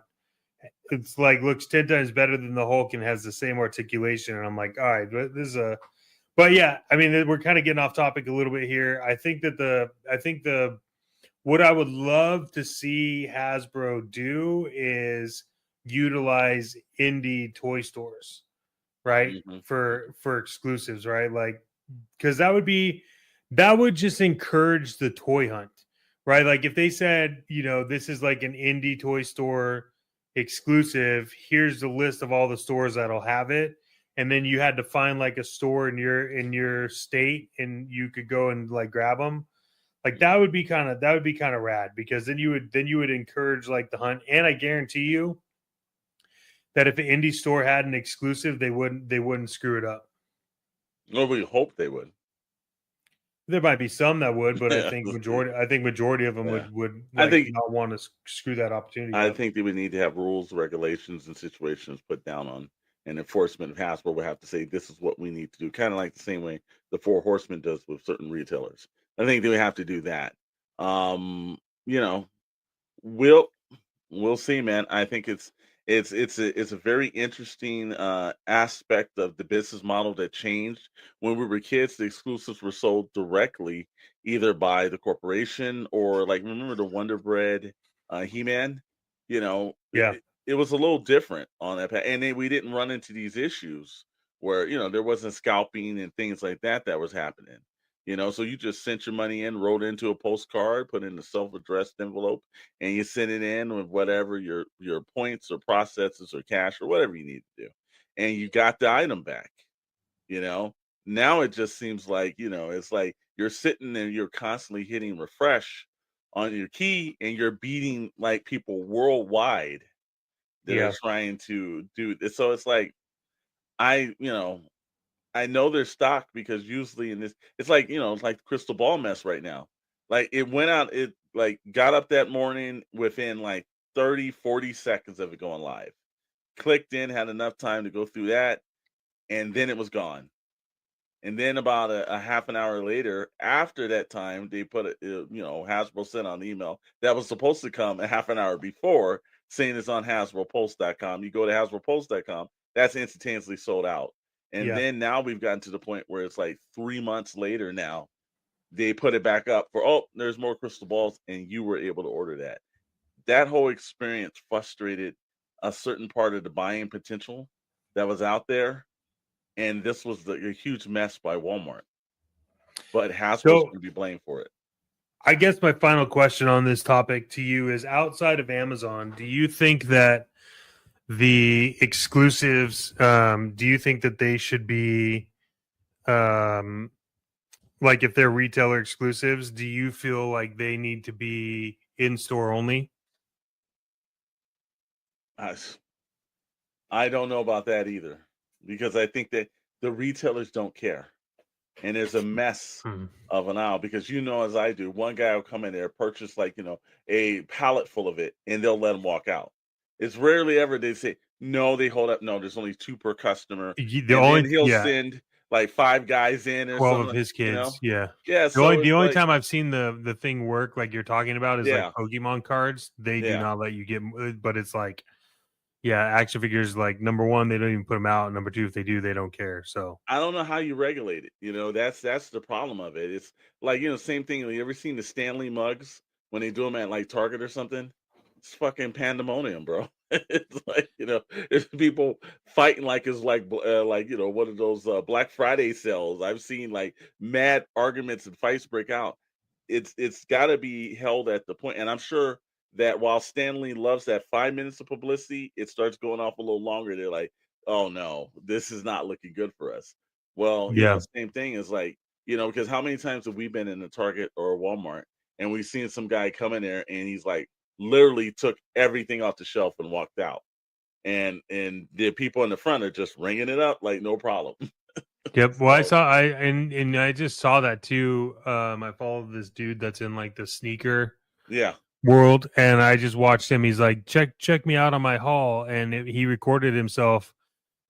It's like looks 10 times better than the Hulk and has the same articulation. And I'm like, all right, this is a. But yeah, I mean, we're kind of getting off topic a little bit here. I think the what I would love to see Hasbro do is utilize indie toy stores, right? Mm-hmm. For exclusives, right? Like, because that would just encourage the toy hunt, right? Like if they said, this is like an indie toy store exclusive, here's the list of all the stores that'll have it, and then you had to find like a store in your state and you could go and like grab them. Like that would be kind of rad, because then you would encourage like the hunt. And I guarantee you that if an indie store had an exclusive, they wouldn't screw it up. Well, we hope they would. There might be some that would, but Yeah. I think majority of them would I think not want to screw that opportunity I up. think they would need to have rules, regulations, and situations put down on, and enforcement of Hasbro would have to say this is what we need to do, kind of like the same way the Four Horsemen does with certain retailers. I think they would have to do that. You know, we'll see, man. I think it's a very interesting aspect of the business model that changed. When we were kids, the exclusives were sold directly either by the corporation or, like, remember the Wonder Bread He-Man? Yeah. It was a little different on that, and then we didn't run into these issues where there wasn't scalping and things like that was happening. So you just sent your money in, wrote into a postcard, put in a self-addressed envelope, and you send it in with whatever your points or processes or cash or whatever you need to do, and you got the item back. Now it just seems like it's like you're sitting and you're constantly hitting refresh on your key, and you're beating like people worldwide that Yeah. are trying to do this. So it's like I know they're stocked, because usually in this, it's like, it's like the crystal ball mess right now. Like it went out, it like got up that morning within like 30, 40 seconds of it going live. Clicked in, had enough time to go through that, and then it was gone. And then about a half an hour later, after that time, they put it, Hasbro sent on email that was supposed to come a half an hour before, saying it's on HasbroPulse.com. You go to HasbroPulse.com, that's instantaneously sold out. And Yeah. then now we've gotten to the point where it's like 3 months later now, they put it back up for, there's more crystal balls, and you were able to order that. That whole experience frustrated a certain part of the buying potential that was out there. And this was a huge mess by Walmart. But Hasbro's going to be blamed for it. I guess my final question on this topic to you is, outside of Amazon, do you think that the exclusives, do you think that they should be, like if they're retailer exclusives, do you feel like they need to be in-store only? I don't know about that either, because I think that the retailers don't care. And there's a mess of an aisle, because as I do, one guy will come in there, purchase like, a pallet full of it, and they'll let him walk out. It's rarely ever they say, no, they hold up. No, there's only 2 per customer. Then he'll send like 5 guys in, or 12 something, of his kids. Yeah. Yeah. The only time I've seen the thing work like you're talking about is Yeah. like Pokemon cards. They do Yeah. not let you get, but it's like, yeah, action figures, like, number one, they don't even put them out. Number two, if they do, they don't care. So I don't know how you regulate it. That's the problem of it. It's like, same thing. You ever seen the Stanley mugs when they do them at like Target or something? It's fucking pandemonium, bro. It's like, there's people fighting like it's like one of those Black Friday sales. I've seen like mad arguments and fights break out. It's got to be held at the point, and I'm sure that while Stanley loves that 5 minutes of publicity, it starts going off a little longer. They're like, oh no, this is not looking good for us. Well, Yeah. Same thing is like, because how many times have we been in a Target or a Walmart and we've seen some guy come in there and he's like literally took everything off the shelf and walked out. And the people in the front are just ringing it up like no problem. Yep. Well, I just saw that too. I followed this dude that's in like the sneaker Yeah. world, and I just watched him. He's like, check me out on my haul, and he recorded himself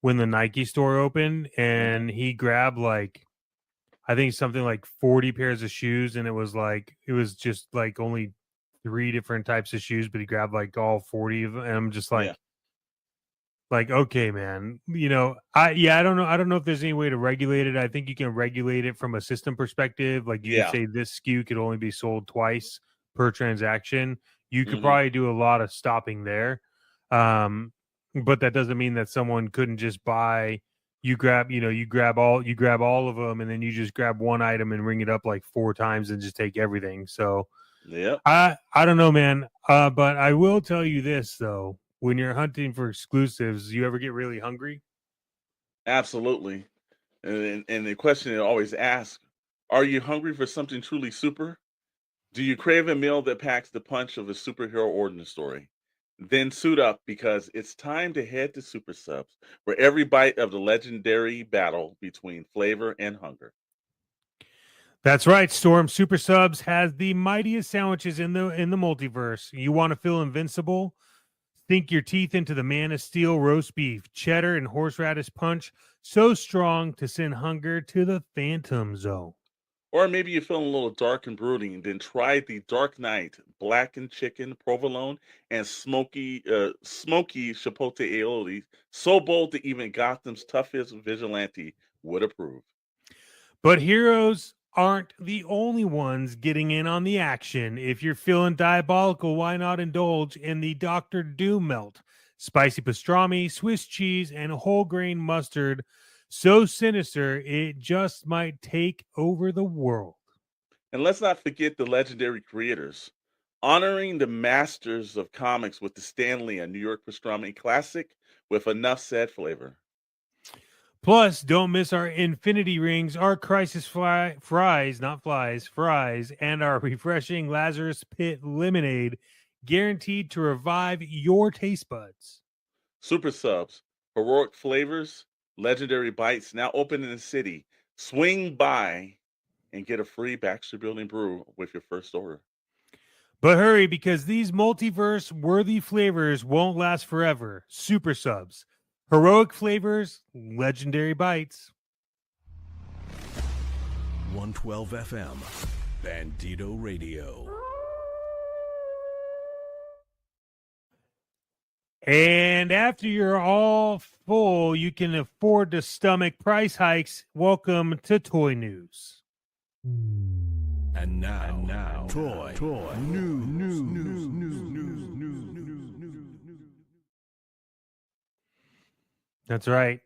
when the Nike store opened, and he grabbed like, I think something like 40 pairs of shoes, and it was just like only 3 different types of shoes, but he grabbed like all 40 of them, and I'm just like. Yeah. Like, okay, man, I don't know if there's any way to regulate it. I think you can regulate it from a system perspective. Like you can say this SKU could only be sold twice, per transaction, you could probably do a lot of stopping there. But that doesn't mean that someone couldn't just buy. You grab all of them, and then you just grab one item and ring it up like 4 times and just take everything. So, yeah, I don't know, man. But I will tell you this though: when you're hunting for exclusives, you ever get really hungry? absolutely. And the question is always asked: are you hungry for something truly super? Do you crave a meal that packs the punch of a superhero origin story? Then suit up because it's time to head to Super Subs, where every bite of the legendary battle between flavor and hunger. That's right. Storm Super Subs has the mightiest sandwiches in the multiverse. You want to feel invincible? Sink your teeth into the Man of Steel roast beef, cheddar, and horseradish punch, so strong to send hunger to the Phantom Zone. Or maybe you're feeling a little dark and brooding, then try the Dark Knight blackened chicken, provolone, and smoky chipotle aioli. So bold that even Gotham's toughest vigilante would approve. But heroes aren't the only ones getting in on the action. If you're feeling diabolical, why not indulge in the Dr. Doom melt? Spicy pastrami, Swiss cheese, and whole grain mustard. So sinister, it just might take over the world. And let's not forget the legendary creators, honoring the masters of comics with the Stanley and New York pastrami classic with enough said flavor. Plus, don't miss our infinity rings, our crisis fries, not flies, fries, and our refreshing Lazarus Pit lemonade, guaranteed to revive your taste buds. Super Subs, heroic flavors, legendary bites, now open in the city. Swing by and get a free Baxter Building brew with your first order. But hurry, because these multiverse-worthy flavors won't last forever. Super Subs. Heroic flavors, legendary bites. 112 FM, Bandito Radio. And after you're all full, you can afford to stomach price hikes. Welcome to Toy News. And now, toy news. That's right.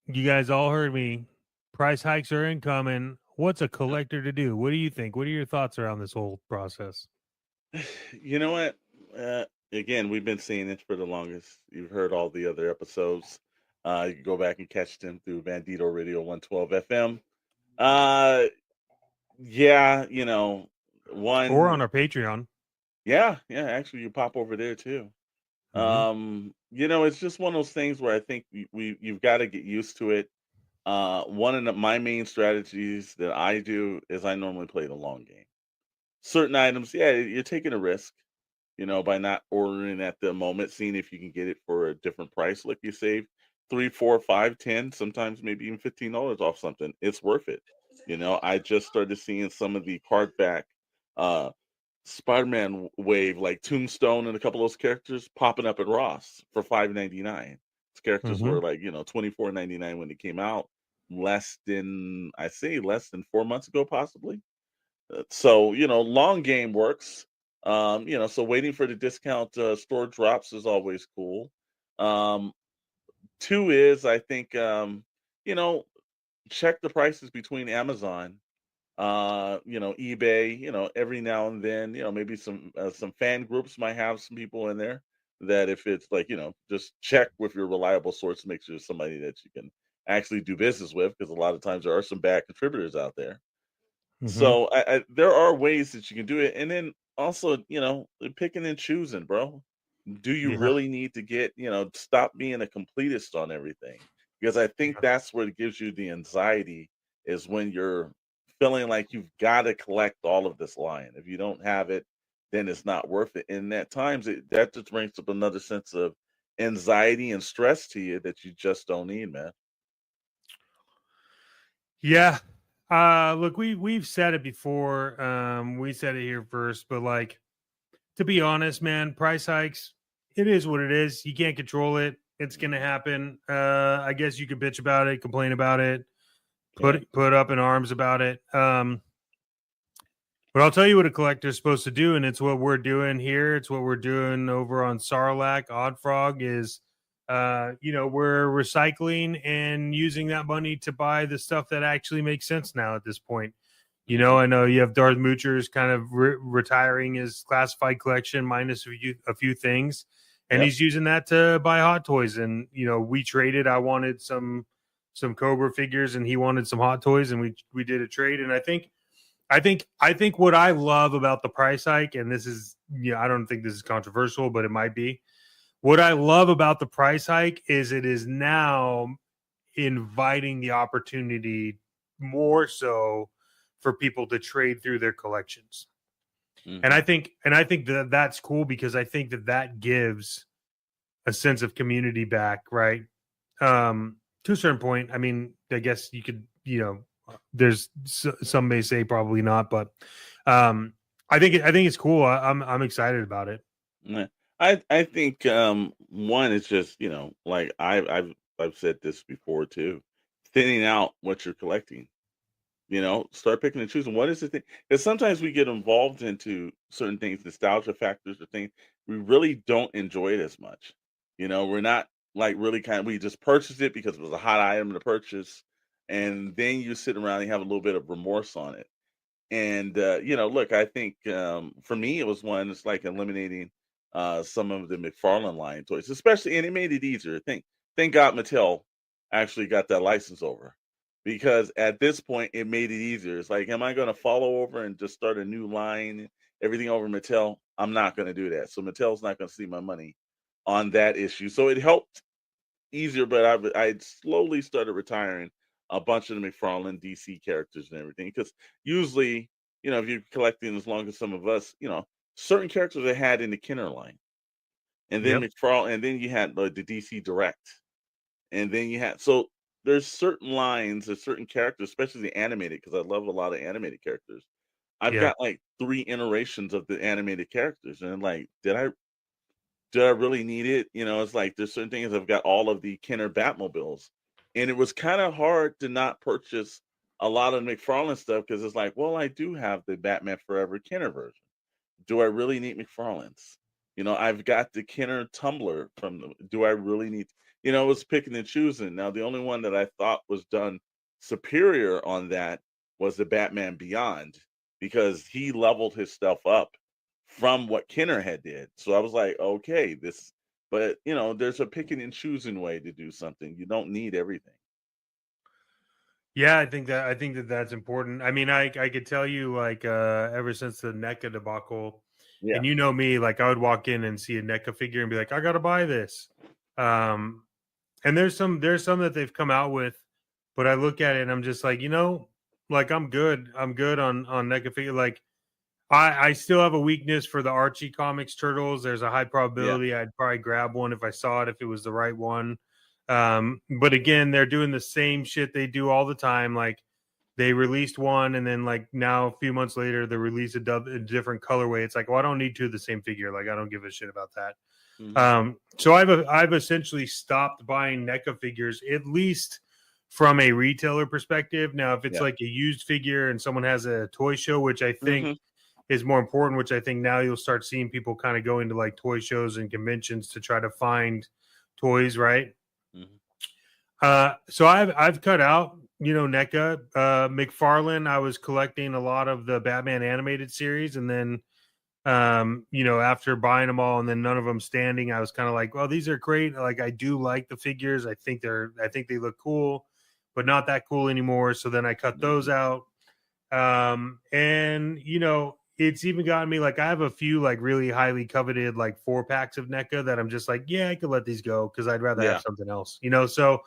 You guys all heard me. Price hikes are incoming. What's a collector to do? What do you think? What are your thoughts around this whole process? You know what? Again, we've been seeing it for the longest. You've heard all the other episodes. You can go back and catch them through Bandito Radio 112 FM. Yeah, or on our Patreon. Yeah, actually you pop over there too. It's just one of those things where I think you've got to get used to it. One of my main strategies that I do is I normally play the long game. Certain items, you're taking a risk, by not ordering at the moment, seeing if you can get it for a different price. Like you save $3, $4, $5, $10, sometimes maybe even $15 off something. It's worth it. I just started seeing some of the cardback Spider-Man wave, like Tombstone and a couple of those characters popping up at Ross for $5.99. These characters were like, $24.99 when they came out, less than 4 months ago, possibly. So, long game works. So waiting for the discount store drops is always cool. Two is, I think, check the prices between Amazon, eBay, every now and then, maybe some fan groups might have some people in there that if it's like, just check with your reliable source to make sure it's somebody that you can actually do business with, because a lot of times there are some bad contributors out there. So there are ways that you can do it. And then also, picking and choosing, bro. Do you really need to get, stop being a completist on everything? Because I think that's where it gives you the anxiety, is when you're feeling like you've got to collect all of this line. If you don't have it, then it's not worth it. And at times that just brings up another sense of anxiety and stress to you that you just don't need, man. Yeah. Look, we've said it before. We said it here first, but like, to be honest, man, price hikes, it is what it is. You can't control it. It's gonna happen. I guess you could bitch about it, complain about it, put up in arms about it. But I'll tell you what a collector's supposed to do, and it's what we're doing here. It's what we're doing over on Sarlacc. Odd Frog is, we're recycling and using that money to buy the stuff that actually makes sense now at this point. I know you have Darth Moocher's kind of retiring his classified collection minus a few things, and he's using that to buy Hot Toys. And we traded. I wanted some Cobra figures, and he wanted some Hot Toys, and we did a trade. And I think what I love about the price hike, and this is, I don't think this is controversial, but it might be. What I love about the price hike is it is now inviting the opportunity more so for people to trade through their collections. And I think that that's cool, because I think that gives a sense of community back, right? To a certain point. I mean, I guess you could, there's some may say probably not, but I think it's cool. I'm excited about it. Yeah. I think one is just, like I've said this before too, thinning out what you're collecting. Start picking and choosing. What is the thing? Because sometimes we get involved into certain things, nostalgia factors or things, we really don't enjoy it as much. We're not like really we just purchased it because it was a hot item to purchase. And then you sit around and have a little bit of remorse on it. And, look, I think for me, it was one, it's like eliminating some of the McFarlane line toys, especially, and it made it easier. Thank God Mattel actually got that license over, because at this point it made it easier. It's like, am I going to follow over and just start a new line, everything over Mattel? I'm not going to do that. So Mattel's not going to see my money on that issue. So it helped easier, but I slowly started retiring a bunch of the McFarlane DC characters and everything, because usually, if you're collecting as long as some of us, certain characters I had in the Kenner line, and then McFarlane, and then you had the DC Direct, and then you had, so there's certain lines, there's certain characters, especially the animated, because I love a lot of animated characters. I've got like 3 iterations of the animated characters, and like, did I really need it? It's like there's certain things. I've got all of the Kenner Batmobiles, and it was kind of hard to not purchase a lot of McFarlane stuff, because it's like, well, I do have the Batman Forever Kenner version. Do I really need McFarlane's? I've got the Kenner Tumbler from them. Do I really need? It was picking and choosing. Now, the only one that I thought was done superior on that was the Batman Beyond, because he leveled his stuff up from what Kenner had did. So I was like, okay, but there's a picking and choosing way to do something. You don't need everything. Yeah, I think that's important. I mean, I could tell you, like, ever since the NECA debacle, and me, like, I would walk in and see a NECA figure and be like, I gotta buy this. And there's some that they've come out with, but I look at it and I'm just like, like, I'm good on NECA figure. Like, I still have a weakness for the Archie Comics Turtles. There's a high probability I'd probably grab one if I saw it, if it was the right one. But again, they're doing the same shit they do all the time. Like, they released one, and then like now a few months later they release a different colorway. It's like, well, I don't need 2 of the same figure. Like, I don't give a shit about that. So I've essentially stopped buying NECA figures, at least from a retailer perspective. Now, if it's like a used figure and someone has a toy show, which I think is more important, which I think now you'll start seeing people kind of go into like toy shows and conventions to try to find toys, right? So I've cut out, NECA. McFarlane, I was collecting a lot of the Batman animated series, and then after buying them all and then none of them standing, I was kind of like, well, these are great. Like, I do like the figures. I think they look cool, but not that cool anymore. So then I cut those out. And it's even gotten me, like, I have a few like really highly coveted like 4-packs of NECA that I'm just like, yeah, I could let these go because I'd rather have something else, So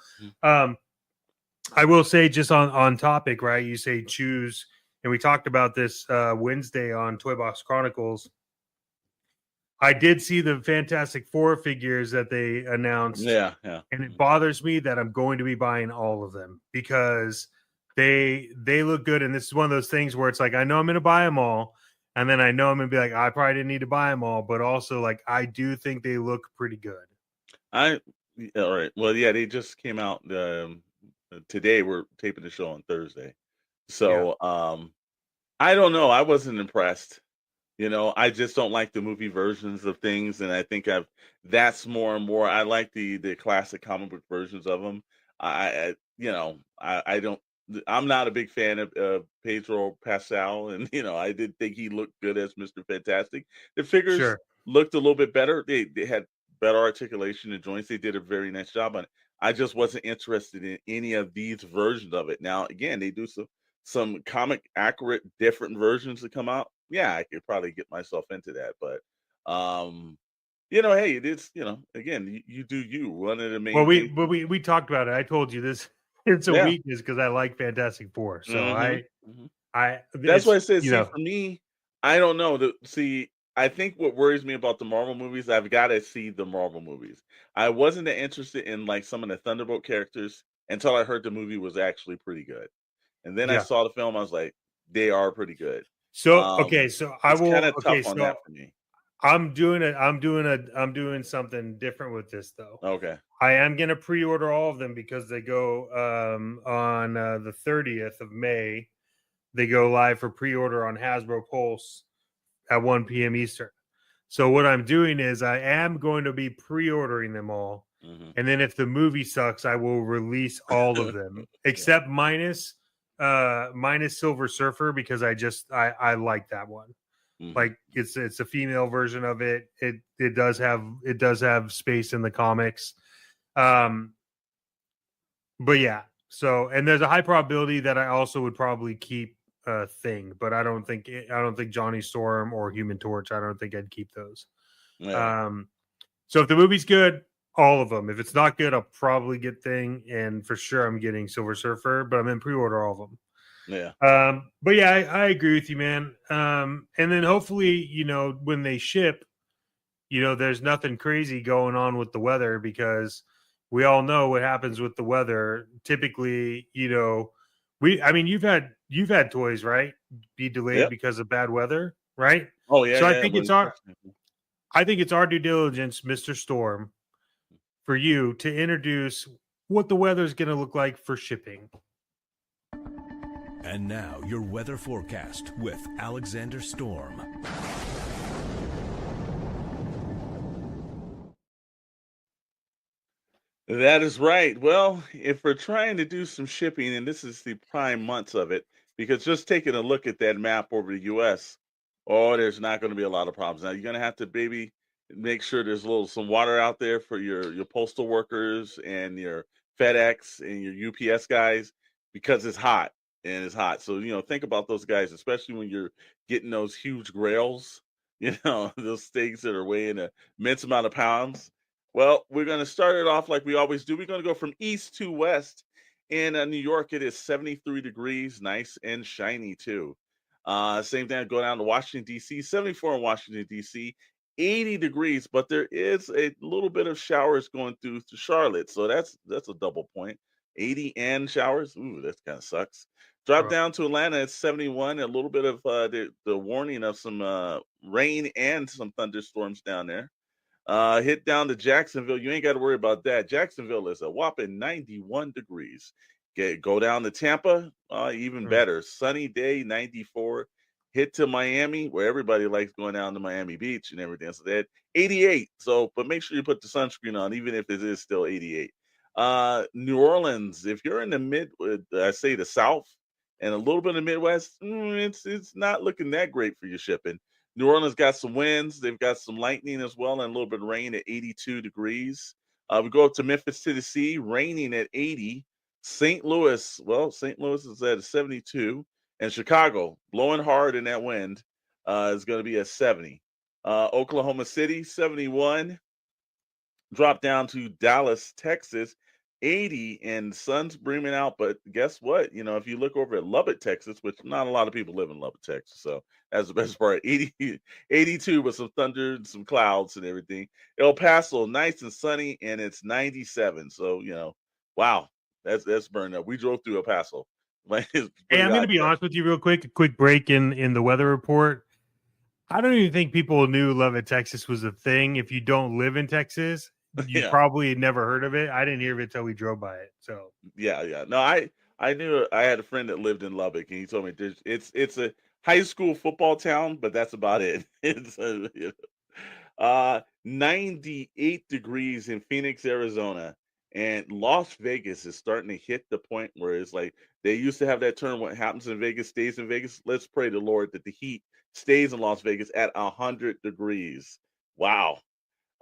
I will say, just on topic, right? You say choose, and we talked about this Wednesday on Toy Box Chronicles. I did see the Fantastic Four figures that they announced. Yeah. And it bothers me that I'm going to be buying all of them because they look good. And this is one of those things where it's like, I know I'm going to buy them all. And then I know I'm going to be like, I probably didn't need to buy them all. But also, like, I do think they look pretty good. All right. Well, yeah, they just came out today. We're taping the show on Thursday. So, I don't know. I wasn't impressed. I just don't like the movie versions of things, and I think that's more and more. I like the classic comic book versions of them. I don't. I'm not a big fan of Pedro Pascal, and I did think he looked good as Mr. Fantastic. The figures Sure. looked a little bit better. They had better articulation and joints. They did a very nice job on it. I just wasn't interested in any of these versions of it. Now, again, they do some comic accurate different versions that come out. Yeah, I could probably get myself into that, but hey, it is, again, you do you. One of the main Well, things. we talked about it. I told you this. It's a Yeah. weakness because I like Fantastic Four. So Mhm. I That's why I said, you see, know, for me, I don't know. See, I think what worries me about the Marvel movies, I've got to see the Marvel movies. I wasn't that interested in like some of the Thunderbolt characters until I heard the movie was actually pretty good. And then I Yeah. saw the film, I was like, they are pretty good. So okay, so I It's will. kind of Okay, tough on so that for me. I'm doing something different with this though. Okay. I am gonna pre-order all of them because they go on the 30th of May. They go live for pre-order on Hasbro Pulse at 1 p.m. Eastern. So what I'm doing is I am going to be pre-ordering them all, and then if the movie sucks, I will release all of them except minus Silver Surfer because I like that one. Like it's a female version of it. It does have space in the comics. But yeah, so and there's a high probability that I also would probably keep Thing, but I don't think Johnny Storm or Human Torch. I don't think I'd keep those. Yeah. So if the movie's good, all of them. If it's not good, I'll probably get Thing, and for sure I'm getting Silver Surfer. But I'm in pre-order all of them. Yeah. But yeah, I agree with you, man. And then hopefully, when they ship, there's nothing crazy going on with the weather because we all know what happens with the weather. Typically, you've had toys, right? Be delayed because of bad weather, right? Oh yeah. So yeah, I think it's our due diligence, Mr. Storm, for you to introduce what the weather is going to look like for shipping. And now your weather forecast with Alexander Storm. That is right. Well, if we're trying to do some shipping, and this is the prime months of it, because just taking a look at that map over the U.S., there's not going to be a lot of problems. Now you're going to have to make sure there's some water out there for your postal workers and your FedEx and your UPS guys because it's hot and it's hot. So think about those guys, especially when you're getting those huge grails, those steaks that are weighing an immense amount of pounds. Well, we're going to start it off like we always do. We're going to go from east to west. In New York, it is 73 degrees, nice and shiny too. Same thing, go down to Washington, D.C., 74 in Washington, D.C., 80 degrees, but there is a little bit of showers going through to Charlotte. So that's a double point. 80 and showers. Ooh, that kind of sucks. Drop down to Atlanta, it's 71, a little bit of the warning of some rain and some thunderstorms down there. Hit down to Jacksonville. You ain't got to worry about that. Jacksonville is a whopping 91 degrees. Go down to Tampa, even better. Sunny day, 94. Hit to Miami, where everybody likes going down to Miami Beach and everything. So that 88. So, but make sure you put the sunscreen on, even if it is still 88. New Orleans, if you're in the the South and a little bit of the Midwest, it's not looking that great for your shipping. New Orleans got some winds. They've got some lightning as well and a little bit of rain at 82 degrees. We go up to Memphis, Tennessee, raining at 80. St. Louis is at 72. And Chicago, blowing hard in that wind, is going to be at 70. Oklahoma City, 71. Drop down to Dallas, Texas, 80, and sun's beaming out. But guess what? If you look over at Lubbock, Texas, which not a lot of people live in Lubbock, Texas, so that's the best part. 82 with some thunder and some clouds and everything. El Paso, nice and sunny, and it's 97. So wow, that's burned up. We drove through El Paso. Hey, I'm going to be honest with you real quick. A quick break in the weather report. I don't even think people knew Lubbock, Texas was a thing. If you don't live in Texas, you probably never heard of it. I didn't hear of it until we drove by it. So yeah. No, I knew I had a friend that lived in Lubbock, and he told me high school football town, but that's about it. It's 98 degrees in Phoenix, Arizona, and Las Vegas is starting to hit the point where it's like they used to have that term: "What happens in Vegas stays in Vegas." Let's pray to the Lord that the heat stays in Las Vegas at 100 degrees. Wow.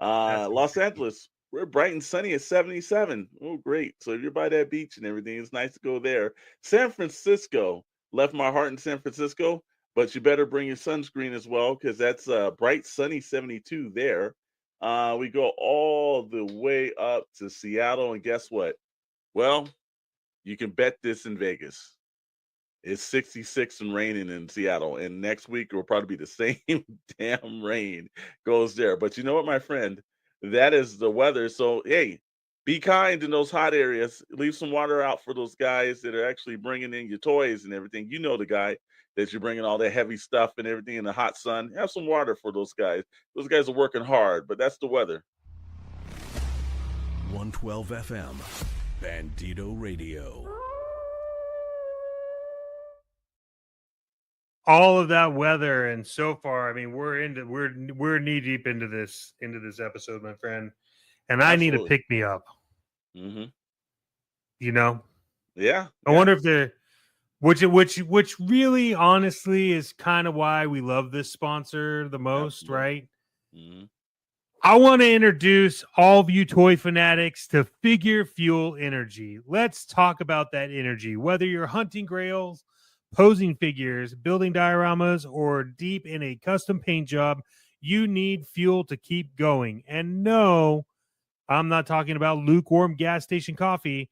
Los Angeles, we're bright and sunny at 77. Oh, great. So if you're by that beach and everything, it's nice to go there. San Francisco, left my heart in San Francisco, but you better bring your sunscreen as well because that's bright, sunny 72 there. We go all the way up to Seattle, and guess what? Well, you can bet this in Vegas. It's 66 and raining in Seattle, and next week it will probably be the same damn rain goes there. But you know what, my friend? That is the weather. So, hey, be kind in those hot areas. Leave some water out for those guys that are actually bringing in your toys and everything. You know the guy that you're bringing all that heavy stuff and everything in the hot sun. Have some water for those guys. Those guys are working hard, but that's the weather. 112 FM, Bandito Radio. All of that weather, and so far, I mean, we're knee deep into this episode, my friend, and I need a pick me up. Mm-hmm. You know, yeah. I wonder if they're which really, honestly, is kind of why we love this sponsor the most, Absolutely. right? Mm-hmm. I want to introduce all of you toy fanatics to Figure Fuel Energy. Let's talk about that energy. Whether you're hunting grails, posing figures, building dioramas, or deep in a custom paint job, you need fuel to keep going. And no, I'm not talking about lukewarm gas station coffee.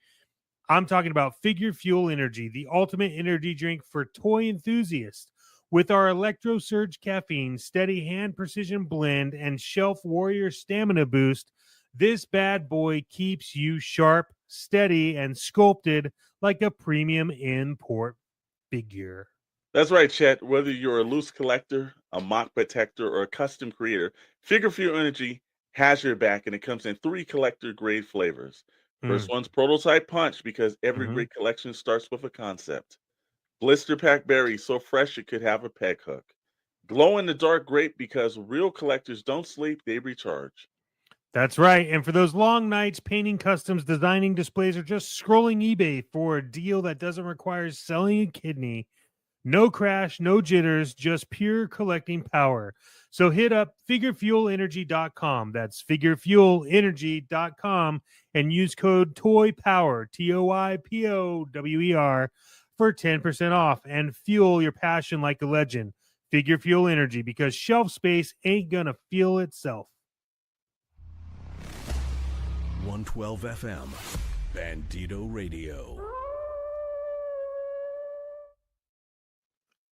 I'm talking about Figure Fuel Energy, the ultimate energy drink for toy enthusiasts. With our Electro Surge caffeine, steady hand precision blend, and Shelf Warrior stamina boost, this bad boy keeps you sharp, steady, and sculpted like a premium import figure. That's right, Chet. Whether you're a loose collector, a mock protector, or a custom creator, Figure Fuel Energy has your back, and it comes in 3 collector-grade flavors. First one's Prototype Punch, because every great collection starts with a concept. Blister Pack Berry, so fresh it could have a peg hook. Glow in the Dark Grape, because real collectors don't sleep, they recharge. That's right. And for those long nights painting customs, designing displays, or just scrolling eBay for a deal that doesn't require selling a kidney, no crash, no jitters, just pure collecting power. So hit up figurefuelenergy.com. That's figurefuelenergy.com and use code TOYPOWER, TOYPOWER, for 10% off and fuel your passion like a legend. Figure Fuel Energy, because shelf space ain't gonna fuel itself. 112 FM, Bandito Radio.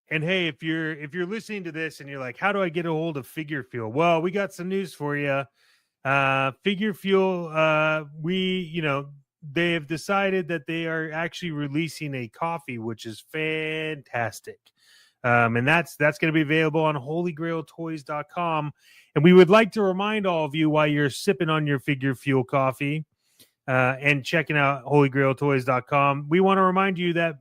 And hey, if you're listening to this and you're like, how do I get a hold of Figure Fuel? Well, we got some news for you. Figure Fuel, they have decided that they are actually releasing a coffee, which is fantastic. And that's going to be available on holygrailtoys.com. And we would like to remind all of you, while you're sipping on your Figure Fuel coffee and checking out holygrailtoys.com, we want to remind you that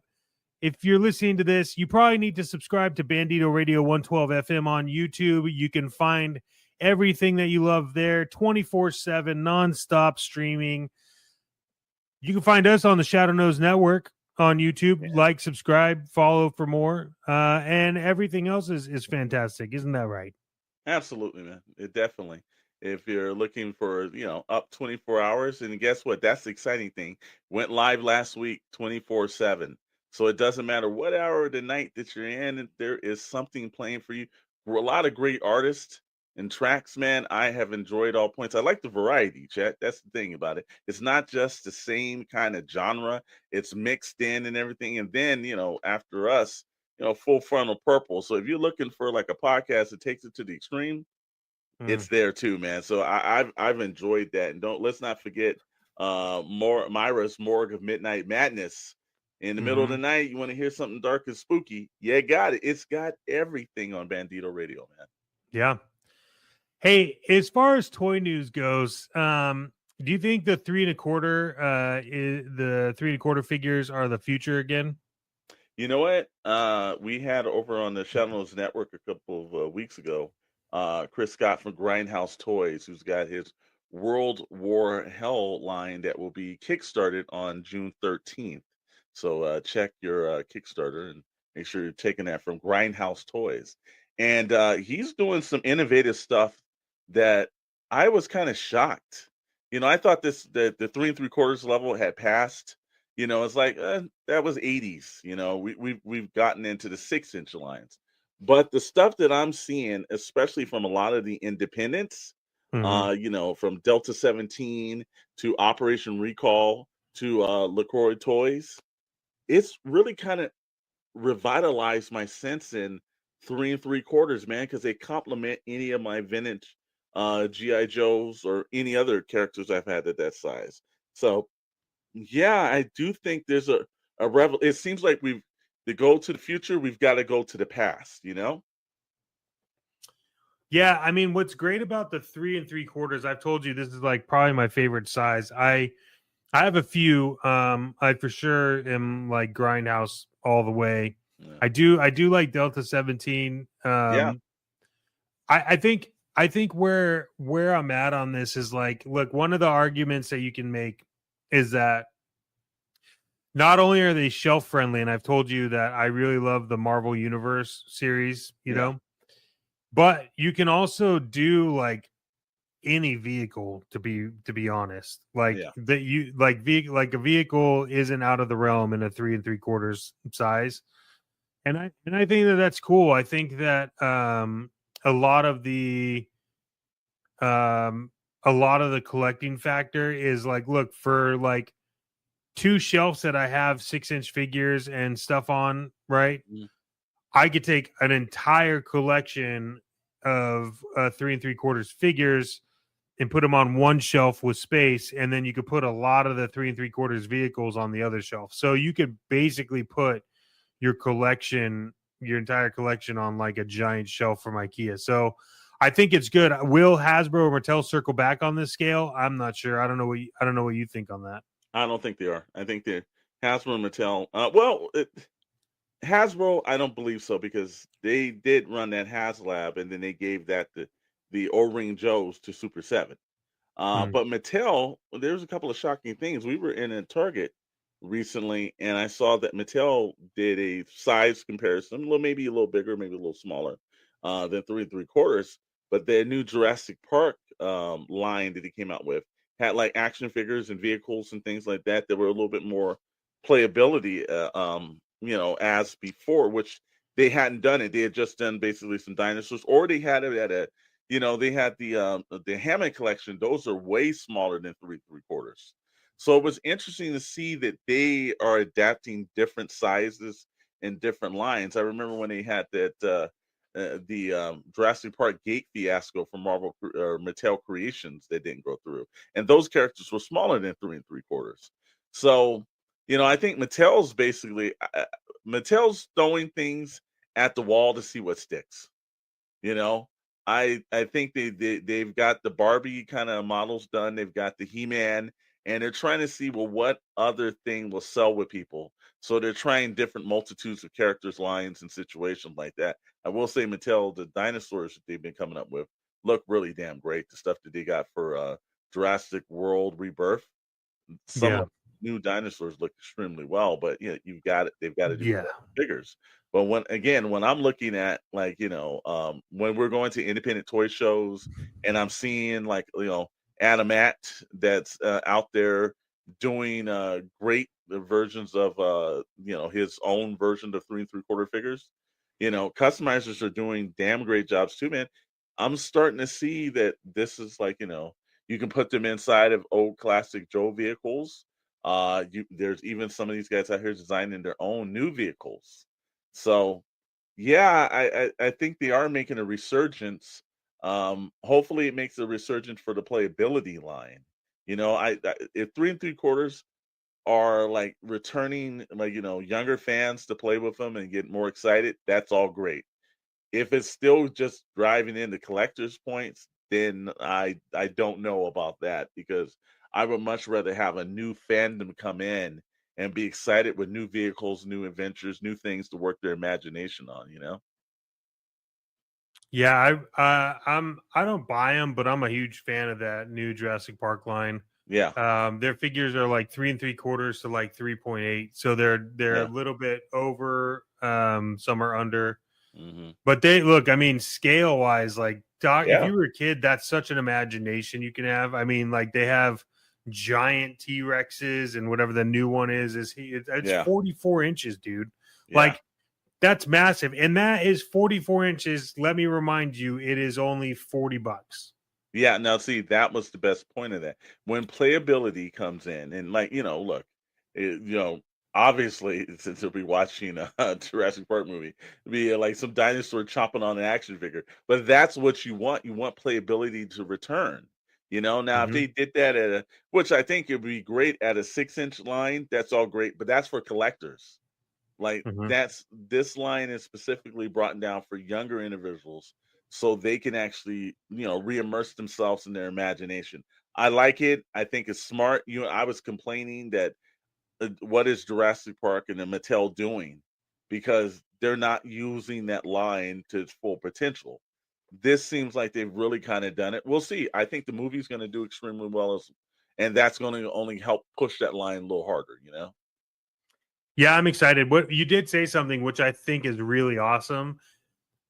if you're listening to this, you probably need to subscribe to Bandito Radio 112 FM on YouTube. You can find everything that you love there, 24/7, nonstop streaming. You can find us on the Shadow Nose Network on YouTube. Yeah. Like, subscribe, follow for more. And everything else is fantastic. Isn't that right? Absolutely, man. It definitely. If you're looking for, up 24 hours, and guess what? That's the exciting thing. Went live last week, 24/7. So it doesn't matter what hour of the night that you're in, there is something playing for you. For a lot of great artists and tracks, man, I have enjoyed all points. I like the variety, Chet. That's the thing about it. It's not just the same kind of genre. It's mixed in and everything. And then, after us, Full Frontal Purple. So if you're looking for like a podcast that takes it to the extreme, it's there too, man. So I've enjoyed that. And let's not forget Myra's Morgue of Midnight Madness. In the middle of the night, you want to hear something dark and spooky? Yeah, got it. It's got everything on Bandito Radio, man. Yeah. Hey, as far as toy news goes, do you think the 3 1/4 figures are the future again? You know what? We had over on the Shadows Network a couple of weeks ago, Chris Scott from Grindhouse Toys, who's got his World War Hell line that will be kickstarted on June 13th. So check your Kickstarter and make sure you're taking that from Grindhouse Toys. And he's doing some innovative stuff that I was kind of shocked. I thought the 3 3/4 level had passed. It's like that was 80s. We've gotten into the 6-inch lines, but the stuff that I'm seeing, especially from a lot of the independents, from Delta 17 to Operation Recall to LaCroix Toys, it's really kind of revitalized my sense in 3 3/4, man, because they complement any of my vintage GI Joes or any other characters I've had at that size. So yeah, I do think there's a it seems like to go to the future, we've got to go to the past, Yeah, I mean, what's great about the 3 3/4, I've told you this is like probably my favorite size. I have a few. I for sure am like Grindhouse all the way. Yeah. I do like Delta 17. Yeah. I think where I'm at on this is like, look, one of the arguments that you can make is that not only are they shelf friendly, and I've told you that I really love the Marvel Universe series, you know, but you can also do like any vehicle to be honest, like that you like a vehicle isn't out of the realm in a 3 3/4 size, and I think that that's cool. I think that a lot of the collecting factor is like, look, for like 2 shelves that I have 6-inch figures and stuff on, right? I could take an entire collection of 3 3/4 figures and put them on one shelf with space, and then you could put a lot of the 3 3/4 vehicles on the other shelf. So you could basically put your entire collection on like a giant shelf from IKEA. So I think it's good. Will Hasbro or Mattel circle back on this scale? I'm not sure. I don't know what you think on that. I don't think they are. I think they're Hasbro and Mattel. Hasbro, I don't believe so, because they did run that HasLab, and then they gave that the O-Ring Joes to Super 7. But Mattel, there's a couple of shocking things. We were in a Target recently, and I saw that Mattel did a size comparison, maybe a little bigger, maybe a little smaller than 3 3/4. But their new Jurassic Park line that he came out with had like action figures and vehicles and things like that were a little bit more playability, as before, which they hadn't done it. They had just done basically some dinosaurs, or they had it at they had the Hammond collection. Those are way smaller than 3 3/4. So it was interesting to see that they are adapting different sizes and different lines. I remember when they had that the Jurassic Park gate fiasco from Marvel or Mattel Creations that didn't go through, and those characters were smaller than 3 3/4. So I think Mattel's basically Mattel's throwing things at the wall to see what sticks. I think they've got the Barbie kind of models done. They've got the He-Man, and they're trying to see, well, what other thing will sell with people. So they're trying different multitudes of characters, lines, and situations like that. I will say Mattel, the dinosaurs that they've been coming up with look really damn great. The stuff that they got for Jurassic World Rebirth, some of the new dinosaurs look extremely well, but they've got to do figures. But when I'm looking at like, when we're going to independent toy shows and I'm seeing like, Adamat that's out there doing great versions of his own version of 3 3/4 figures, customizers are doing damn great jobs too, man. I'm starting to see that this is like, you can put them inside of old classic Joe vehicles. There's even some of these guys out here designing their own new vehicles. So yeah, I think they are making a resurgence. Hopefully it makes a resurgence for the playability line. If 3 3/4 are like returning, like, younger fans to play with them and get more excited, that's all great. If it's still just driving into collectors points, then I don't know about that, because I would much rather have a new fandom come in and be excited with new vehicles, new adventures, new things to work their imagination on, Yeah, I don't buy them, but I'm a huge fan of that new Jurassic Park line. Yeah. Their figures are like 3 3/4 to like 3.8, so they're a little bit over. Some are under, but they look. I mean, scale wise, like Doc, if you were a kid, that's such an imagination you can have. I mean, like they have giant T-Rexes and whatever the new one is it's 44 inches, dude. Like. That's massive. And that is 44 inches. Let me remind you, it is only $40. Yeah. Now, see, that was the best point of that. When playability comes in, and like, look, obviously, since we'll be watching a Jurassic Park movie, it'll be like some dinosaur chomping on an action figure. But that's what you want. You want playability to return. Now if they did that which I think it would be great at a 6-inch line, that's all great. But that's for collectors. Like this line is specifically brought down for younger individuals so they can actually, re-immerse themselves in their imagination. I like it. I think it's smart. I was complaining that what is Jurassic Park and the Mattel doing? Because they're not using that line to its full potential. This seems like they've really kind of done it. We'll see. I think the movie's going to do extremely well, and that's going to only help push that line a little harder, Yeah, I'm excited. What you did say something which I think is really awesome.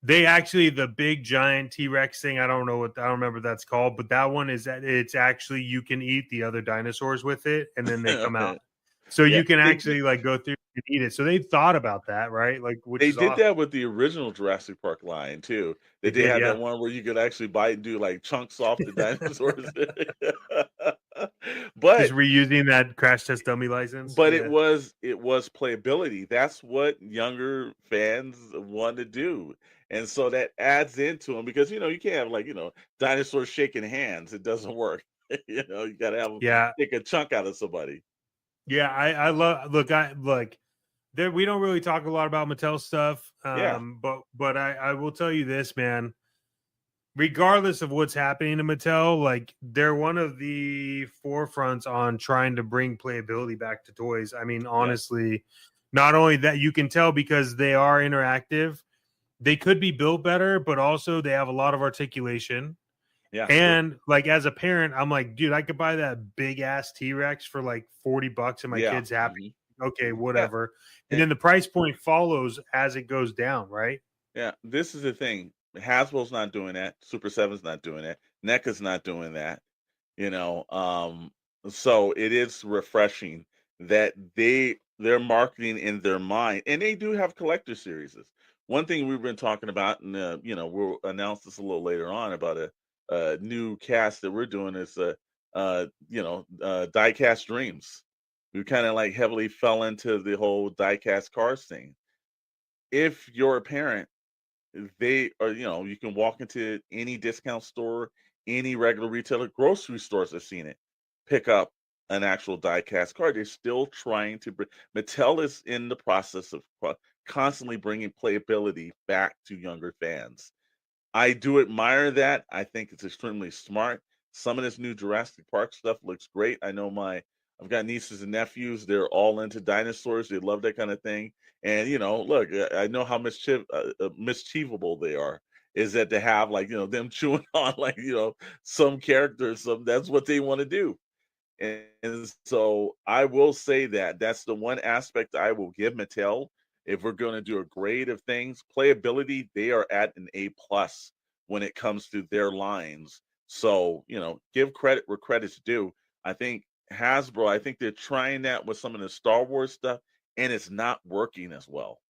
They actually the big giant T-Rex thing. I don't remember what that's called, but that one is that it's actually you can eat the other dinosaurs with it, and then they come out. So you can actually like go through and eat it. So they thought about that, right? Like they did that with the original Jurassic Park line too. They did have that one where you could actually bite and do like chunks off the dinosaurs. But just reusing that crash test dummy license. But it was playability. That's what younger fans want to do. And so that adds into them because you can't have like, dinosaurs shaking hands. It doesn't work. You got to have them take a chunk out of somebody. Yeah, I love there we don't really talk a lot about Mattel stuff. But I will tell you this, man. Regardless of what's happening to Mattel, like they're one of the forefronts on trying to bring playability back to toys. I mean, honestly, not only that, you can tell because they are interactive. They could be built better, but also they have a lot of articulation. Yeah. And like as a parent, I'm like, dude, I could buy that big ass T-Rex for like $40 and my kid's happy. Okay, whatever. And then the price point follows as it goes down, right? Yeah. This is the thing. Hasbro's not doing that. Super 7's not doing that. NECA's not doing that. So it is refreshing that they're marketing in their mind, and they do have collector series. One thing we've been talking about, and we'll announce this a little later on about a new cast that we're doing is die-cast dreams. We kind of like heavily fell into the whole die-cast cars thing. If you're a parent, they are, you can walk into any discount store, any regular retailer, grocery stores have seen it, pick up an actual die-cast car. They're still trying to bring, Mattel is in the process of constantly bringing playability back to younger fans. I do admire that. I think it's extremely smart. Some of this new Jurassic Park stuff looks great. I know I've got nieces and nephews. They're all into dinosaurs. They love that kind of thing. And, look, I know how mischievable they are. Is that to have like, them chewing on like, some characters. That's what they want to do. And so I will say that's the one aspect I will give Mattel. If we're going to do a grade of things, playability, they are at an A+ when it comes to their lines. So, give credit where credit's due. I think Hasbro, they're trying that with some of the Star Wars stuff, and it's not working as well.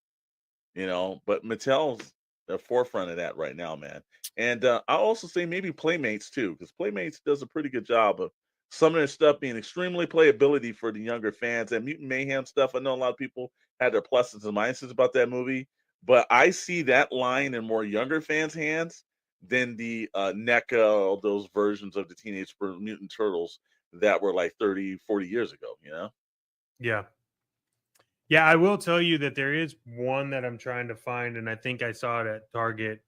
But Mattel's the forefront of that right now, man. And I'll also say maybe Playmates too, because Playmates does a pretty good job of some of their stuff being extremely playability for the younger fans. And Mutant Mayhem stuff, I know a lot of people had their pluses and minuses about that movie, but I see that line in more younger fans' hands than the NECA, those versions of the Teenage Mutant Turtles that were like 30, 40 years ago, Yeah. Yeah, I will tell you that there is one that I'm trying to find, and I think I saw it at Target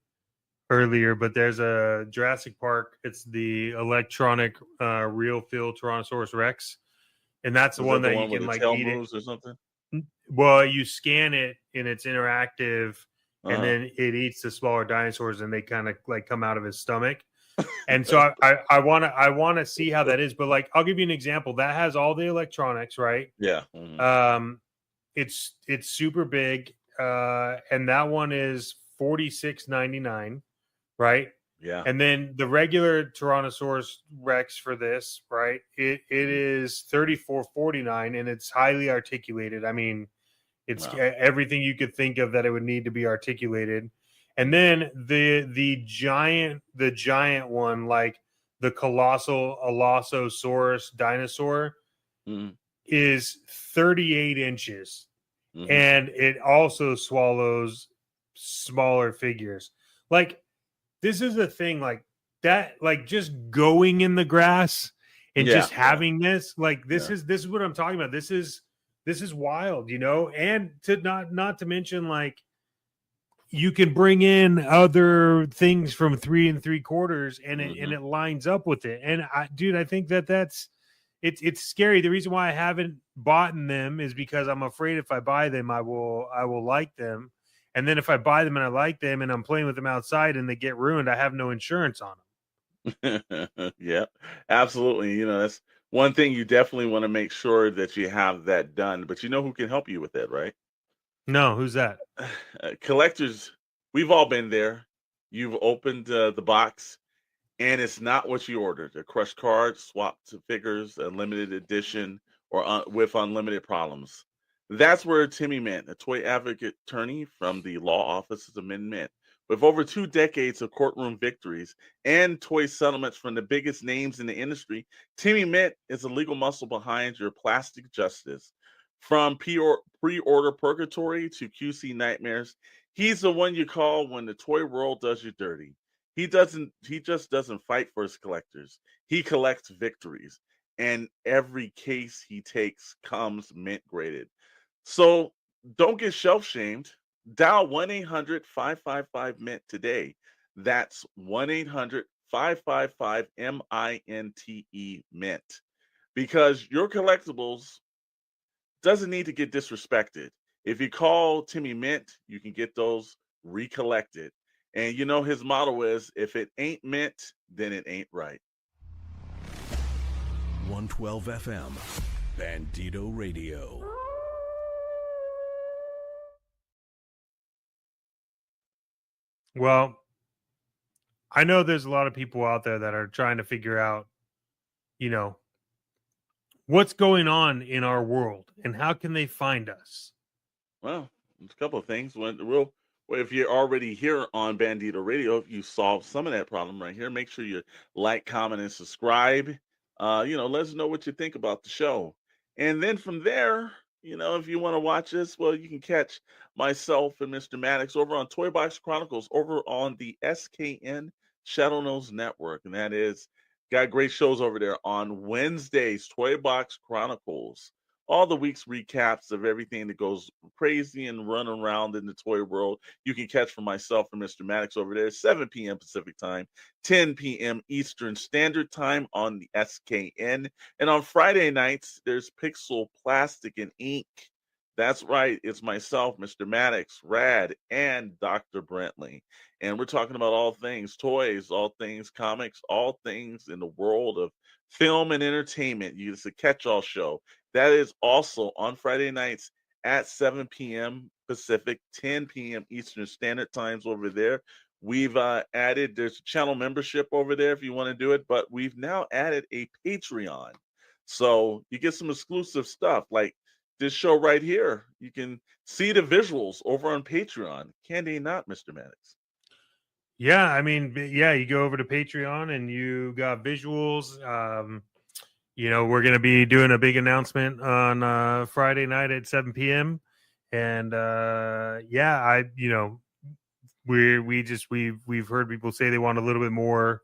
earlier, but there's a Jurassic Park. It's the electronic real feel Tyrannosaurus Rex. and that's the Is one that one you where can the like tail eat moves or something? it. Well, you scan it and it's interactive, Uh-huh. and then it eats the smaller dinosaurs, and they kind of like come out of his stomach. And so I want to see how that is. But like, I'll give you an example that has all the electronics, right? Yeah. Mm-hmm. It's super big, and that one is $46.99, right? Yeah. And then the regular Tyrannosaurus Rex for this, right? It is $34.49, and it's highly articulated. I mean, it's everything you could think of that it would need to be articulated. And then the giant one, like the colossal Allosaurus dinosaur, is 38 inches, and it also swallows smaller figures. Like, this is the thing, like that, like just going in the grass and just having this, like this is what I'm talking about. This is wild, you know. And to not to mention, like, you can bring in other things from 3 3/4, and it lines up with it. And I think that's it's scary. The reason why I haven't bought them is because I'm afraid if I buy them, I will like them. And then if I buy them and I like them and I'm playing with them outside and they get ruined, I have no insurance on them. Yeah, absolutely. You know, that's one thing you definitely want to make sure that you have that done. But you know who can help you with that, right? No, who's that? Collectors. We've all been there. You've opened the box, and it's not what you ordered. A crushed card, swapped to figures, a limited edition, or with unlimited problems. That's where Timmy Mint, a toy advocate attorney from the law offices of Mint, with over 2 decades of courtroom victories and toy settlements from the biggest names in the industry, Timmy Mint is the legal muscle behind your plastic justice. From pre-order purgatory to QC nightmares, he's the one you call when the toy world does you dirty. He just doesn't fight for his collectors. He collects victories, and every case he takes comes mint graded. So don't get shelf shamed. Dial 1-800-555-MINT today. That's 1-800-555-MINTE mint. Because your collectibles doesn't need to get disrespected. If you call Timmy Mint, you can get those recollected. And you know his motto is, if it ain't mint, then it ain't right. 112 FM, Bandito Radio. Well, I know there's a lot of people out there that are trying to figure out, you know, what's going on in our world and how can they find us? Well, there's a couple of things. If you're already here on Bandito Radio, if you solve some of that problem right here, make sure you like, comment, and subscribe. Let us know what you think about the show. And then from there, if you want to watch this, well, you can catch myself and Mr. Maddox over on Toy Box Chronicles over on the SKN Shadow Nose Network. And that is, got great shows over there on Wednesdays, Toy Box Chronicles. All the week's recaps of everything that goes crazy and run around in the toy world. You can catch from myself and Mr. Maddox over there, 7 p.m. Pacific time, 10 p.m. Eastern Standard Time on the SKN. And on Friday nights, there's Pixel, Plastic, and Ink. That's right. It's myself, Mr. Maddox, Rad, and Dr. Brentley. And we're talking about all things toys, all things comics, all things in the world of film and entertainment. It's a catch-all show. That is also on Friday nights at 7 p.m. Pacific, 10 p.m. Eastern Standard Times over there. We've added, there's a channel membership over there if you want to do it, but we've now added a Patreon. So you get some exclusive stuff like this show right here. You can see the visuals over on Patreon. Can they not, Mr. Maddox? Yeah, I mean, you go over to Patreon and you got visuals. We're going to be doing a big announcement on Friday night at 7 p.m. And we've heard people say they want a little bit more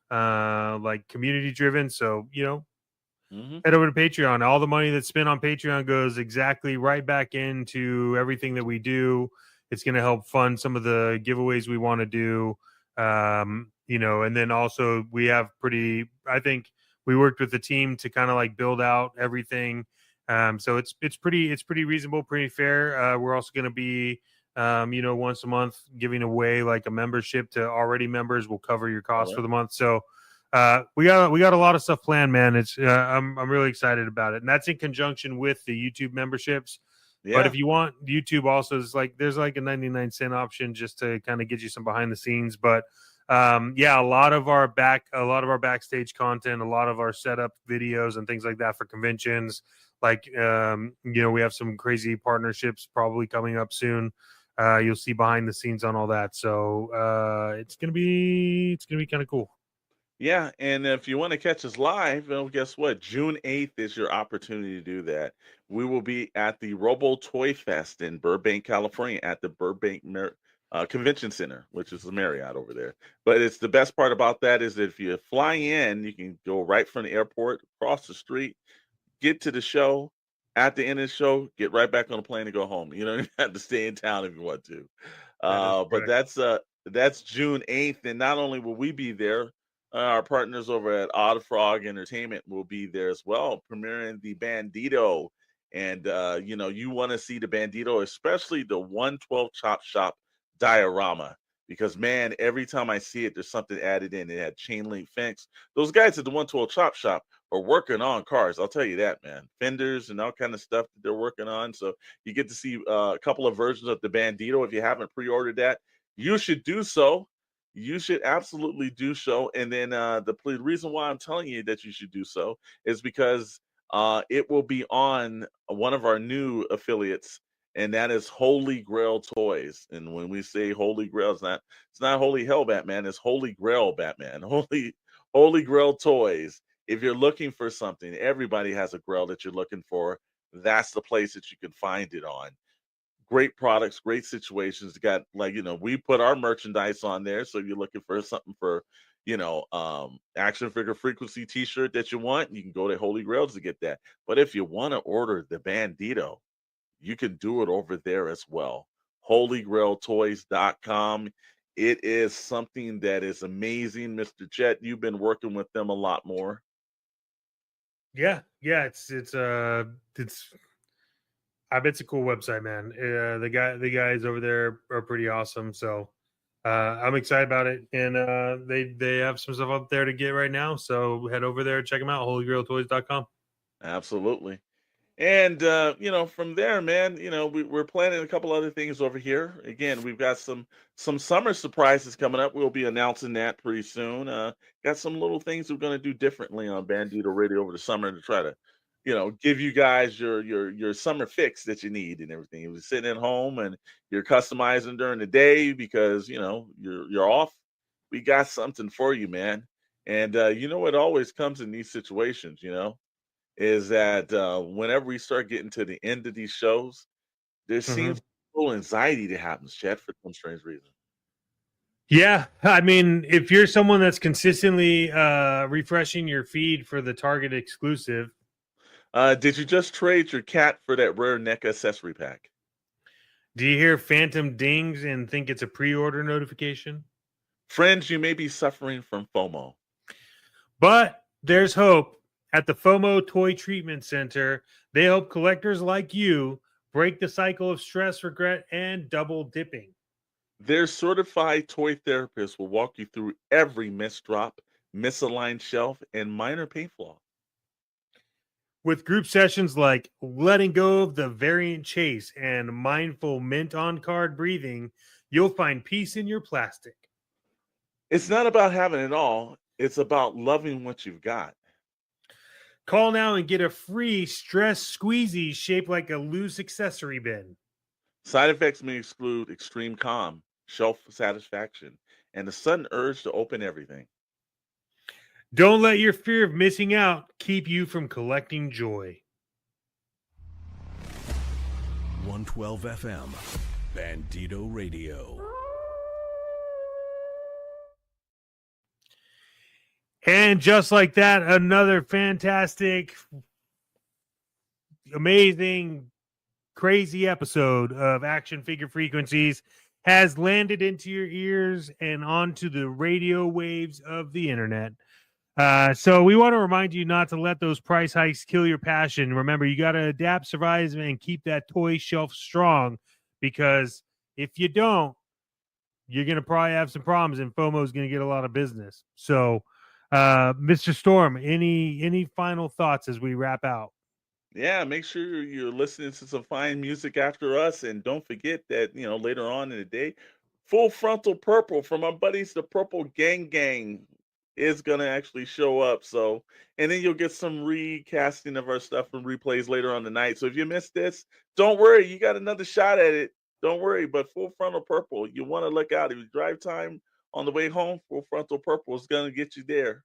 like community driven. So, head over to Patreon. All the money that's spent on Patreon goes exactly right back into everything that we do. It's going to help fund some of the giveaways we want to do. And then also we have we worked with the team to kind of like build out everything. So it's pretty reasonable, pretty fair. We're also going to be, once a month giving away like a membership to already members. Will cover your costs for the month. So we got a lot of stuff planned, man. It's I'm really excited about it, and that's in conjunction with the YouTube memberships. Yeah. But if you want YouTube, also is like there's like a 99-cent option just to kind of get you some behind the scenes. But a lot of our backstage content, a lot of our setup videos and things like that for conventions. Like we have some crazy partnerships probably coming up soon. You'll see behind the scenes on all that. So it's gonna be kind of cool. Yeah, and if you want to catch us live, well, guess what? June 8th is your opportunity to do that. We will be at the Robo Toy Fest in Burbank, California, at the Burbank Convention Center, which is the Marriott over there. But it's the best part about that is that if you fly in, you can go right from the airport, across the street, get to the show. At the end of the show, get right back on the plane and go home. You don't even have to stay in town if you want to. But that's June 8th, and not only will we be there, our partners over at Odd Frog Entertainment will be there as well, premiering the Bandito. And, you want to see the Bandito, especially the 112 Chop Shop diorama, because, man, every time I see it, there's something added in. It had chain link fence. Those guys at the 112 Chop Shop are working on cars. I'll tell you that, man. Fenders and all kind of stuff that they're working on. So you get to see a couple of versions of the Bandito. If you haven't pre-ordered that, you should do so. You should absolutely do so. And then the reason why I'm telling you that you should do so is because it will be on one of our new affiliates, and that is Holy Grail Toys. And when we say Holy Grail, it's not Holy Hell Batman, it's Holy Grail Batman. Holy Grail Toys. If you're looking for something, everybody has a grail that you're looking for. That's the place that you can find it on. Great products, great situations. Got we put our merchandise on there. So if you're looking for something for, action figure frequency t-shirt that you want, you can go to Holy Grails to get that. But if you want to order the Bandito, you can do it over there as well. HolyGrailToys.com. It is something that is amazing. Mr. Chet, you've been working with them a lot more. Yeah. It's I bet it's a cool website, man. The guys over there are pretty awesome. So I'm excited about it. And they have some stuff up there to get right now. So head over there, check them out, HolyGrailToys.com. Absolutely. And, from there, man, we're planning a couple other things over here. Again, we've got some summer surprises coming up. We'll be announcing that pretty soon. Got some little things we're going to do differently on Bandito Radio over the summer to try to, give you guys your summer fix that you need and everything. You're sitting at home and you're customizing during the day because, you're off. We got something for you, man. And, it always comes in these situations, is that whenever we start getting to the end of these shows, there seems a little anxiety that happens, Chad, for some strange reason. Yeah, I mean, if you're someone that's consistently refreshing your feed for the Target exclusive. Did you just trade your cat for that rare NECA accessory pack? Do you hear phantom dings and think it's a pre-order notification? Friends, you may be suffering from FOMO. But there's hope. At the FOMO Toy Treatment Center, they help collectors like you break the cycle of stress, regret, and double dipping. Their certified toy therapists will walk you through every missed drop, misaligned shelf, and minor paint flaw. With group sessions like letting go of the variant chase and mindful mint on card breathing, you'll find peace in your plastic. It's not about having it all. It's about loving what you've got. Call now and get a free stress squeezy shaped like a loose accessory bin. Side effects may exclude extreme calm, shelf satisfaction, and the sudden urge to open everything. Don't let your fear of missing out keep you from collecting joy. 112 FM, Bandito Radio. And just like that, another fantastic, amazing, crazy episode of Action Figure Frequencies has landed into your ears and onto the radio waves of the internet. So we want to remind you not to let those price hikes kill your passion. Remember, you got to adapt, survive, and keep that toy shelf strong, because if you don't, you're going to probably have some problems, and FOMO is going to get a lot of business. So, Mr. Storm, any final thoughts as we wrap out? Yeah, make sure you're listening to some fine music after us, and don't forget that later on in the day, Full Frontal Purple from our buddies the Purple Gang is gonna actually show up. So, and then you'll get some recasting of our stuff and replays later on the night. So if you missed this, don't worry, you got another shot at it. Don't worry. But Full Frontal Purple, you want to look out. If you drive time on the way home, Full Frontal Purple is gonna get you there.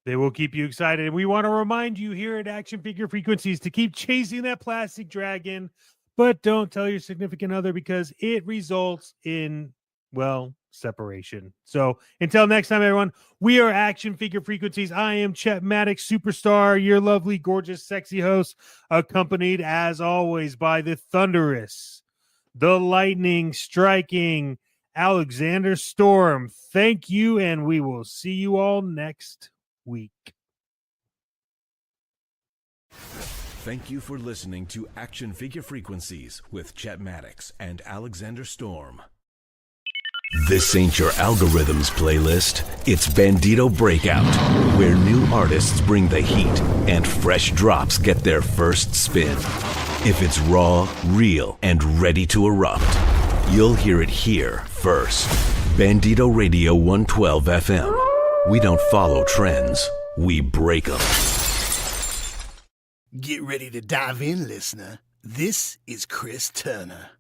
They will keep you excited. And we want to remind you here at Action Figure Frequencies to keep chasing that plastic dragon, but don't tell your significant other, because it results in, well, separation. So until next time, everyone, we are Action Figure Frequencies. I am Chet Maddox, superstar, your lovely, gorgeous, sexy host, accompanied as always by the thunderous, the lightning striking Alexander Storm. Thank you, and we will see you all next week. Thank you for listening to Action Figure Frequencies with Chet Maddox and Alexander Storm. This ain't your algorithms playlist. It's Bandito Breakout, where new artists bring the heat and fresh drops get their first spin. If it's raw, real, and ready to erupt, you'll hear it here first. Bandito Radio 112 FM. We don't follow trends, we break them. Get ready to dive in, listener. This is Chris Turner.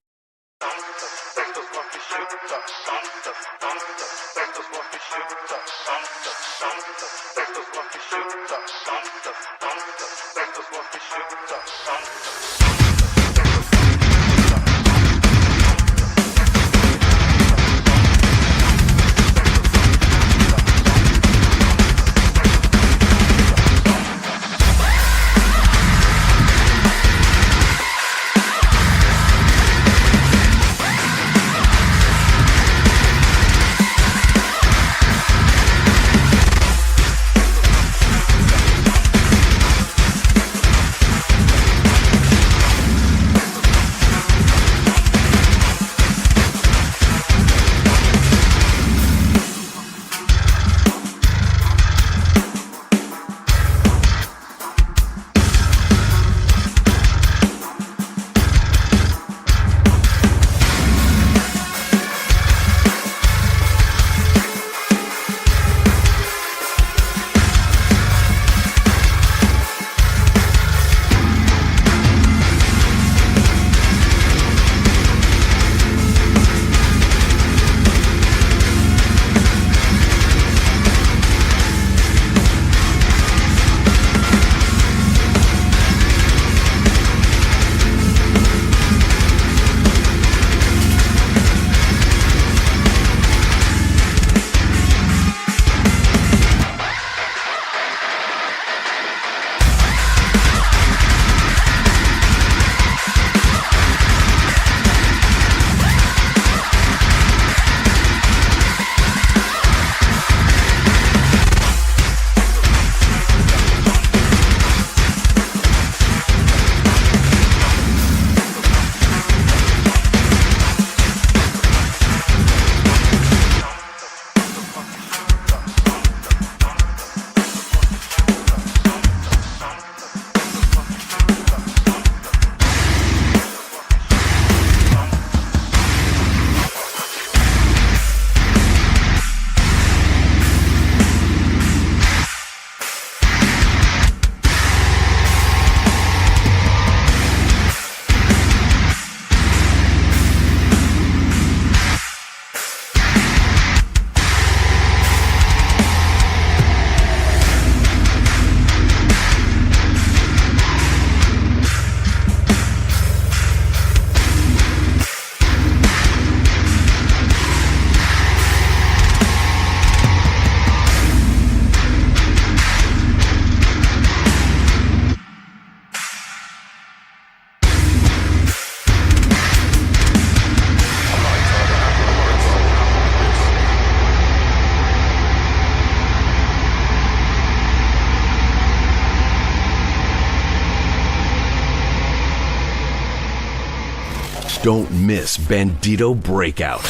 Don't miss Bandito Breakout.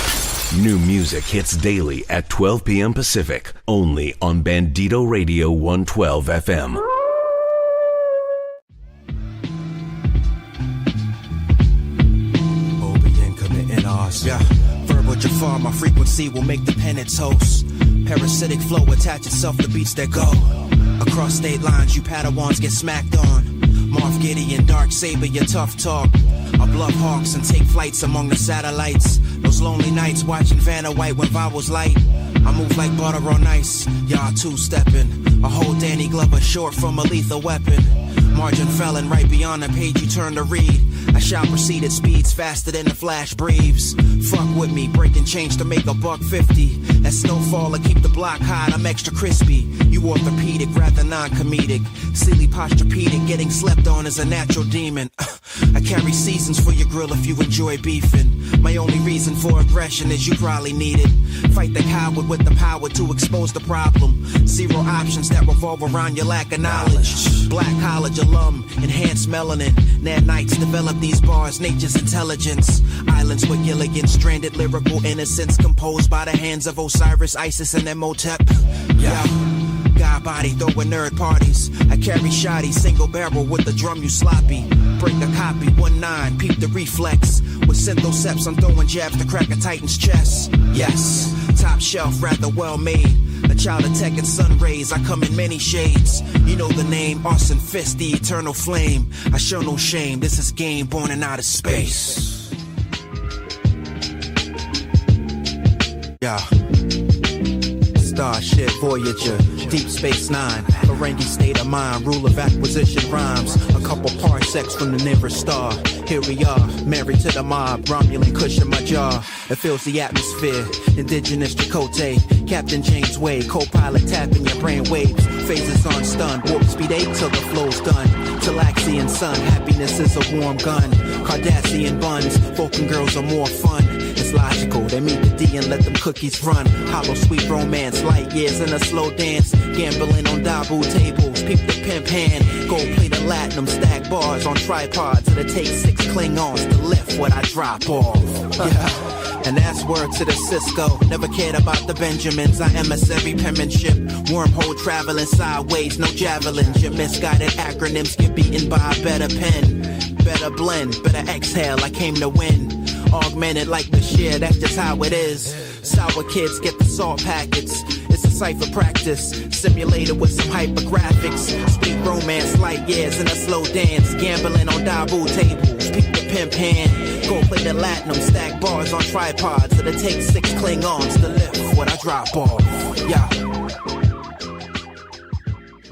New music hits daily at 12 p.m. Pacific, only on Bandito Radio 112 FM. Obian committing ours. Yeah. Verbal Jafar, my frequency will make the pen its host. Parasitic flow attach itself to beats that go. Across state lines, you Padawans get smacked on. Moff Gideon, Dark Saber, your tough talk. I bluff hawks and take flights among the satellites. Those lonely nights watching Vanna White when vowels light. I move like butter on ice, y'all two-stepping. A whole Danny Glover short from a lethal weapon. Margin felon right beyond the page you turn to read. I shall proceed at speeds faster than the flash breathes. Fuck with me, breaking change to make $1.50. That snowfall to keep the block hot, I'm extra crispy. You orthopedic, rather non-comedic. Silly posturepedic, getting slept on is a natural demon. I carry seasons for your grill if you enjoy beefing. My only reason for aggression is you probably need it. Fight the coward with the power to expose the problem. Zero options that revolve around your lack of knowledge. Black college alum, enhanced melanin. Nanites develop these bars, nature's intelligence. Islands with Gilligan, stranded lyrical innocence. Composed by the hands of Osiris, Isis, and Imhotep. Yeah. God body, throwing nerd parties. I carry shoddy, single barrel with the drum you sloppy. Break a copy, 1-9, peep the reflex. With synthoceps, I'm throwing jabs to crack a titan's chest. Yes, top shelf, rather well made. A child of tech and sun rays, I come in many shades. You know the name, Austin Fist, the eternal flame. I show no shame, this is game born in outer space. Yeah. Starship Voyager, Deep Space Nine, Ferengi state of mind, rule of acquisition rhymes. A couple parsecs from the nearest star. Here we are, married to the mob, Romulan cushion my jaw. It fills the atmosphere, indigenous Chakotay, Captain James Wade, co-pilot tapping your brain waves. Phases on stun, warp speed 8 till the flow's done. Talaxian sun, happiness is a warm gun. Cardassian buns, Vulcan girls are more fun. It's logical, they meet the D and let them cookies run. Hollow sweet romance, light years in a slow dance. Gambling on Dabu tables, peep the pimp hand. Gold plated latinum, stack bars on tripods. It'll take 6 Klingons to lift what I drop off. Yeah. And that's word to the Cisco. Never cared about the Benjamins. I emissary penmanship. Wormhole traveling sideways, no javelins. Your misguided acronyms get beaten by a better pen. Better blend, better exhale, I came to win. Augmented like the share, that's just how it is. Sour kids get the salt packets. It's a cipher practice, simulated with some hypergraphics. Speak romance, light years in a slow dance. Gambling on Dabu tables, peek the pimp hand. Go play the latinum, stack bars on tripods. It'll take 6 Klingons to lift what I drop off. Yeah.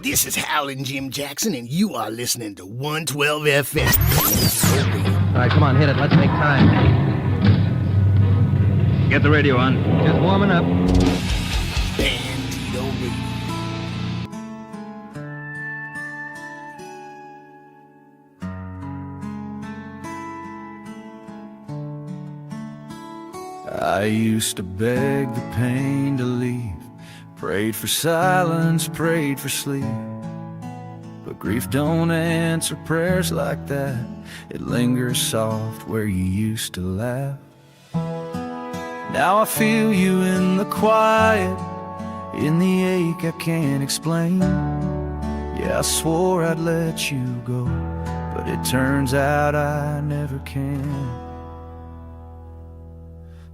This is Howlin' Jim Jackson, and you are listening to 112 FM. All right, come on, hit it. Let's make time. Get the radio on. Just warming up. Bandito Radio. I used to beg the pain to leave. Prayed for silence, prayed for sleep. But grief don't answer prayers like that. It lingers soft where you used to laugh. Now I feel you in the quiet, in the ache I can't explain. Yeah, I swore I'd let you go, but it turns out I never can.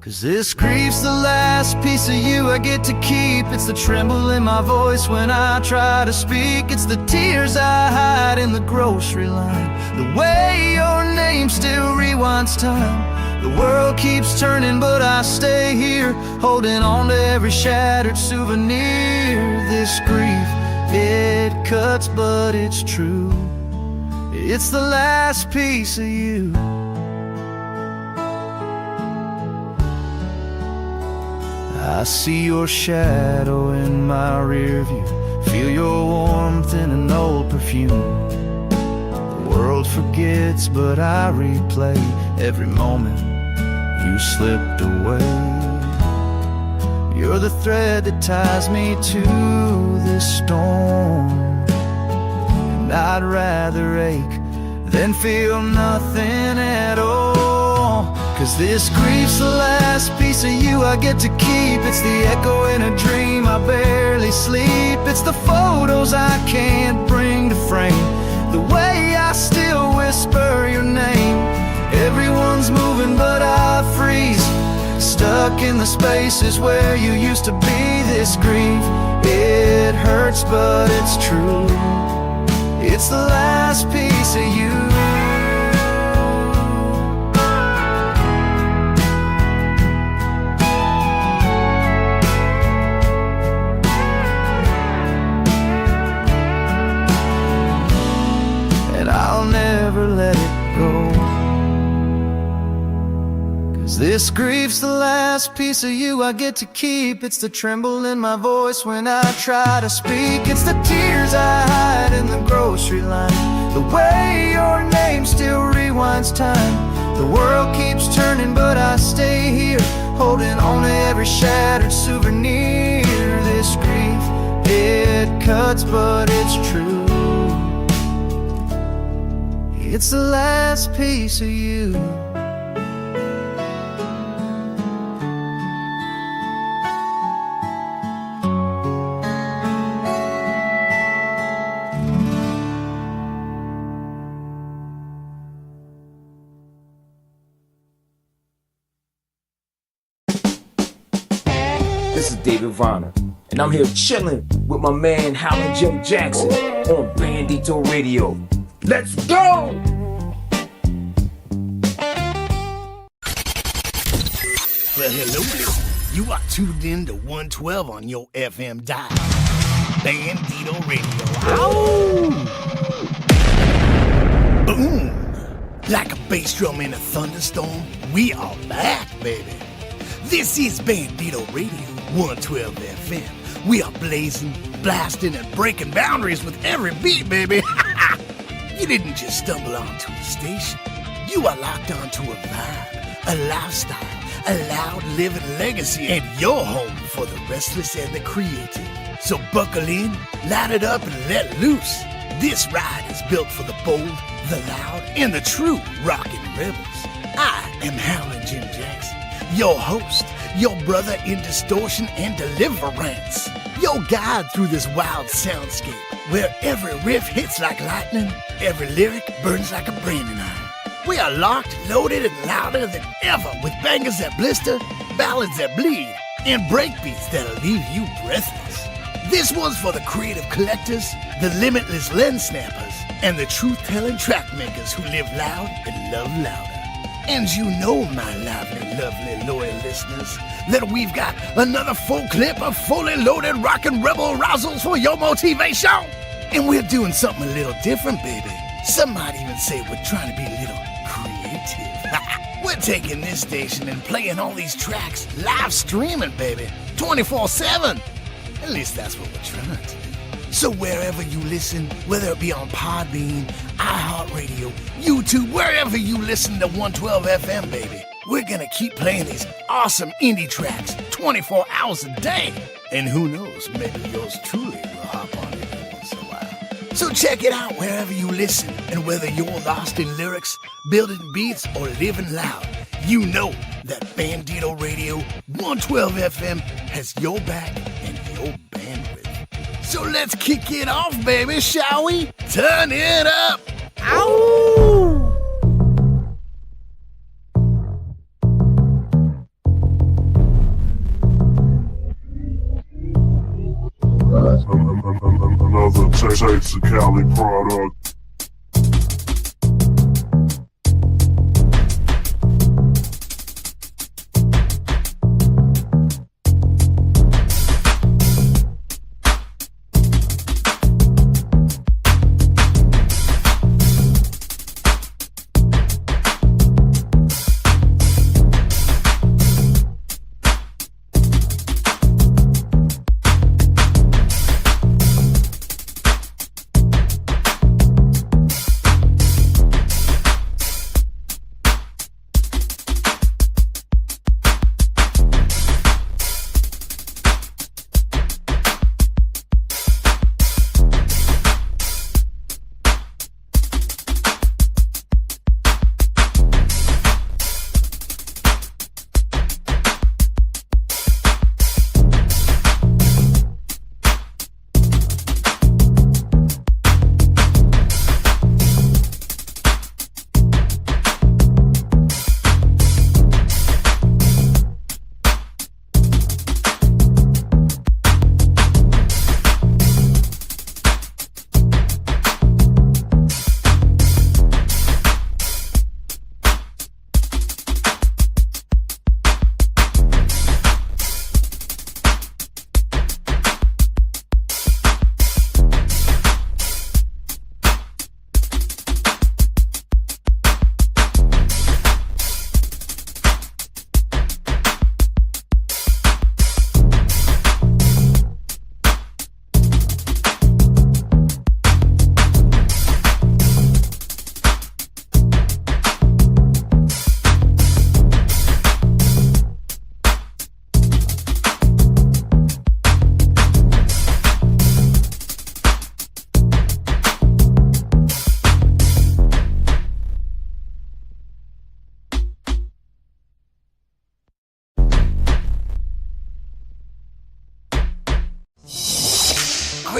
'Cause this grief's the last piece of you I get to keep. It's the tremble in my voice when I try to speak. It's the tears I hide in the grocery line. The way your name still rewinds time. The world keeps turning but I stay here, holding on to every shattered souvenir. This grief, it cuts but it's true. It's the last piece of you. I see your shadow in my rear view, feel your warmth in an old perfume. The world forgets, but I replay every moment you slipped away. You're the thread that ties me to this storm, and I'd rather ache than feel nothing at all. 'Cause this grief's the last piece of you I get to keep. It's the echo in a dream I barely sleep. It's the photos I can't bring to frame, the way I still whisper your name. Everyone's moving but I freeze, stuck in the spaces where you used to be. This grief, it hurts but it's true. It's the last piece of you. And I'll never let it go. 'Cause this grief's the last piece of you I get to keep. It's the tremble in my voice when I try to speak. It's the tears I hide in the grocery line, the way your name still rewinds time. The world keeps turning but I stay here, holding on to every shattered souvenir. This grief, it cuts but it's true. It's the last piece of you. This is David Varner, and I'm here chilling with my man Howlin' Jim Jackson on Bandito Radio. Let's go! Well, hello, listener. You are tuned in to 112 on your FM dial. Bandito Radio. Ow! Boom! Like a bass drum in a thunderstorm, we are back, baby. This is Bandito Radio, 112 FM. We are blazing, blasting, and breaking boundaries with every beat, baby. You didn't just stumble onto a station. You are locked onto a vibe, a lifestyle, a loud living legacy, and your home for the restless and the creative. So buckle in, light it up, and let loose. This ride is built for the bold, the loud, and the true rockin' rebels. I am Howlin' Jim Jackson, your host, your brother in distortion and deliverance, your guide through this wild soundscape, where every riff hits like lightning, every lyric burns like a branding iron. We are locked, loaded, and louder than ever, with bangers that blister, ballads that bleed, and breakbeats that'll leave you breathless. This one's for the creative collectors, the limitless lens snappers, and the truth-telling track makers who live loud and love louder. And you know, my lively, lovely, loyal listeners, that we've got another full clip of fully loaded rockin' rebel rousels for your motivation. And we're doing something a little different, baby. Some might even say we're trying to be a little creative. We're taking this station and playing all these tracks live streaming, baby, 24/7. At least that's what we're trying to do. So wherever you listen, whether it be on Podbean, iHeartRadio, YouTube, wherever you listen to 112 FM, baby, we're gonna keep playing these awesome indie tracks 24 hours a day. And who knows, maybe yours truly will hop on it every once in a while. So check it out wherever you listen, and whether you're lost in lyrics, building beats, or living loud, you know that Bandito Radio 112 FM has your back and your bandwidth. So let's kick it off, baby, shall we? Turn it up! Ow! Another Texas Cali product.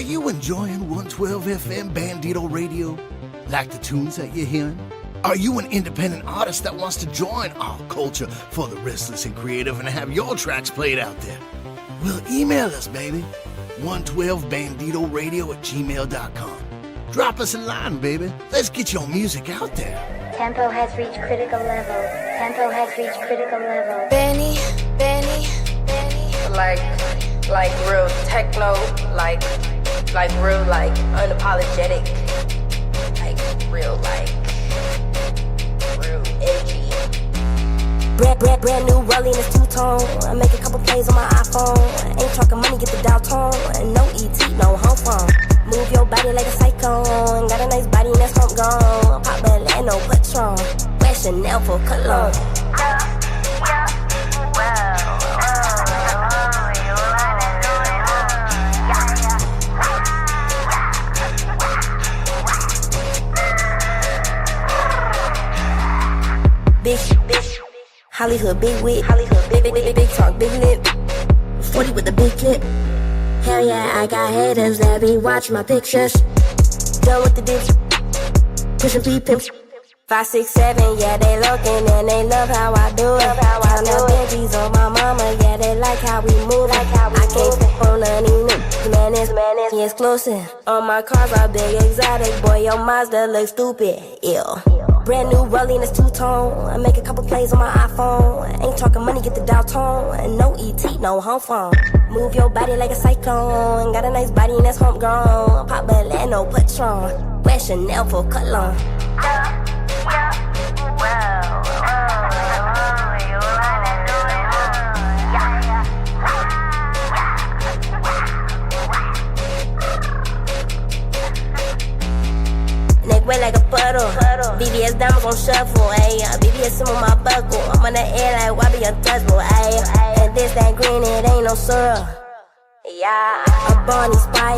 you enjoying 112 FM Bandito Radio? Like the tunes that you're hearing? Are you an independent artist that wants to join our culture for the restless and creative and have your tracks played out there? Well, email us, baby. 112banditoradio@gmail.com. Drop us a line, baby. Let's get your music out there. Tempo has reached critical level. Tempo has reached critical level. Benny. Like real techno, like real, like unapologetic, like real edgy. Brand new rolling is two-tone. I make a couple plays on my iPhone. Ain't talking money, get the dial tone. No ET, no home phone. Move your body like a cyclone. Got a nice body and that's homegrown. Pop ballet, no Patron. Wear Chanel for cologne. Big Hollywood, big wig, big talk, big lip. 40 with the big clip. Hell yeah, I got haters that be watching my pictures. Done with the dips, pushing P-pimps. 5, 6, 7, yeah, they looking and they love how I do it. Count the Benjis on my mama, yeah, they like how we move. I can't step on none of these man is exclusive. All my cars are big, exotic. Boy, your Mazda look stupid, ew. Brand new rolling is two-tone. I make a couple plays on my iPhone. Ain't talking money, get the dial tone. No ET, no home phone. Move your body like a cyclone. Got a nice body and that's homegrown. Pop ballet, no Patron. Wear Chanel for cologne. Neck wet like a puddle. BBS diamonds on shuffle, ayy. BBS sim on my buckle. I'm on the air like why be untouchable, ayy. And this that green, it ain't no syrup. Yeah, a Bonnie Spy.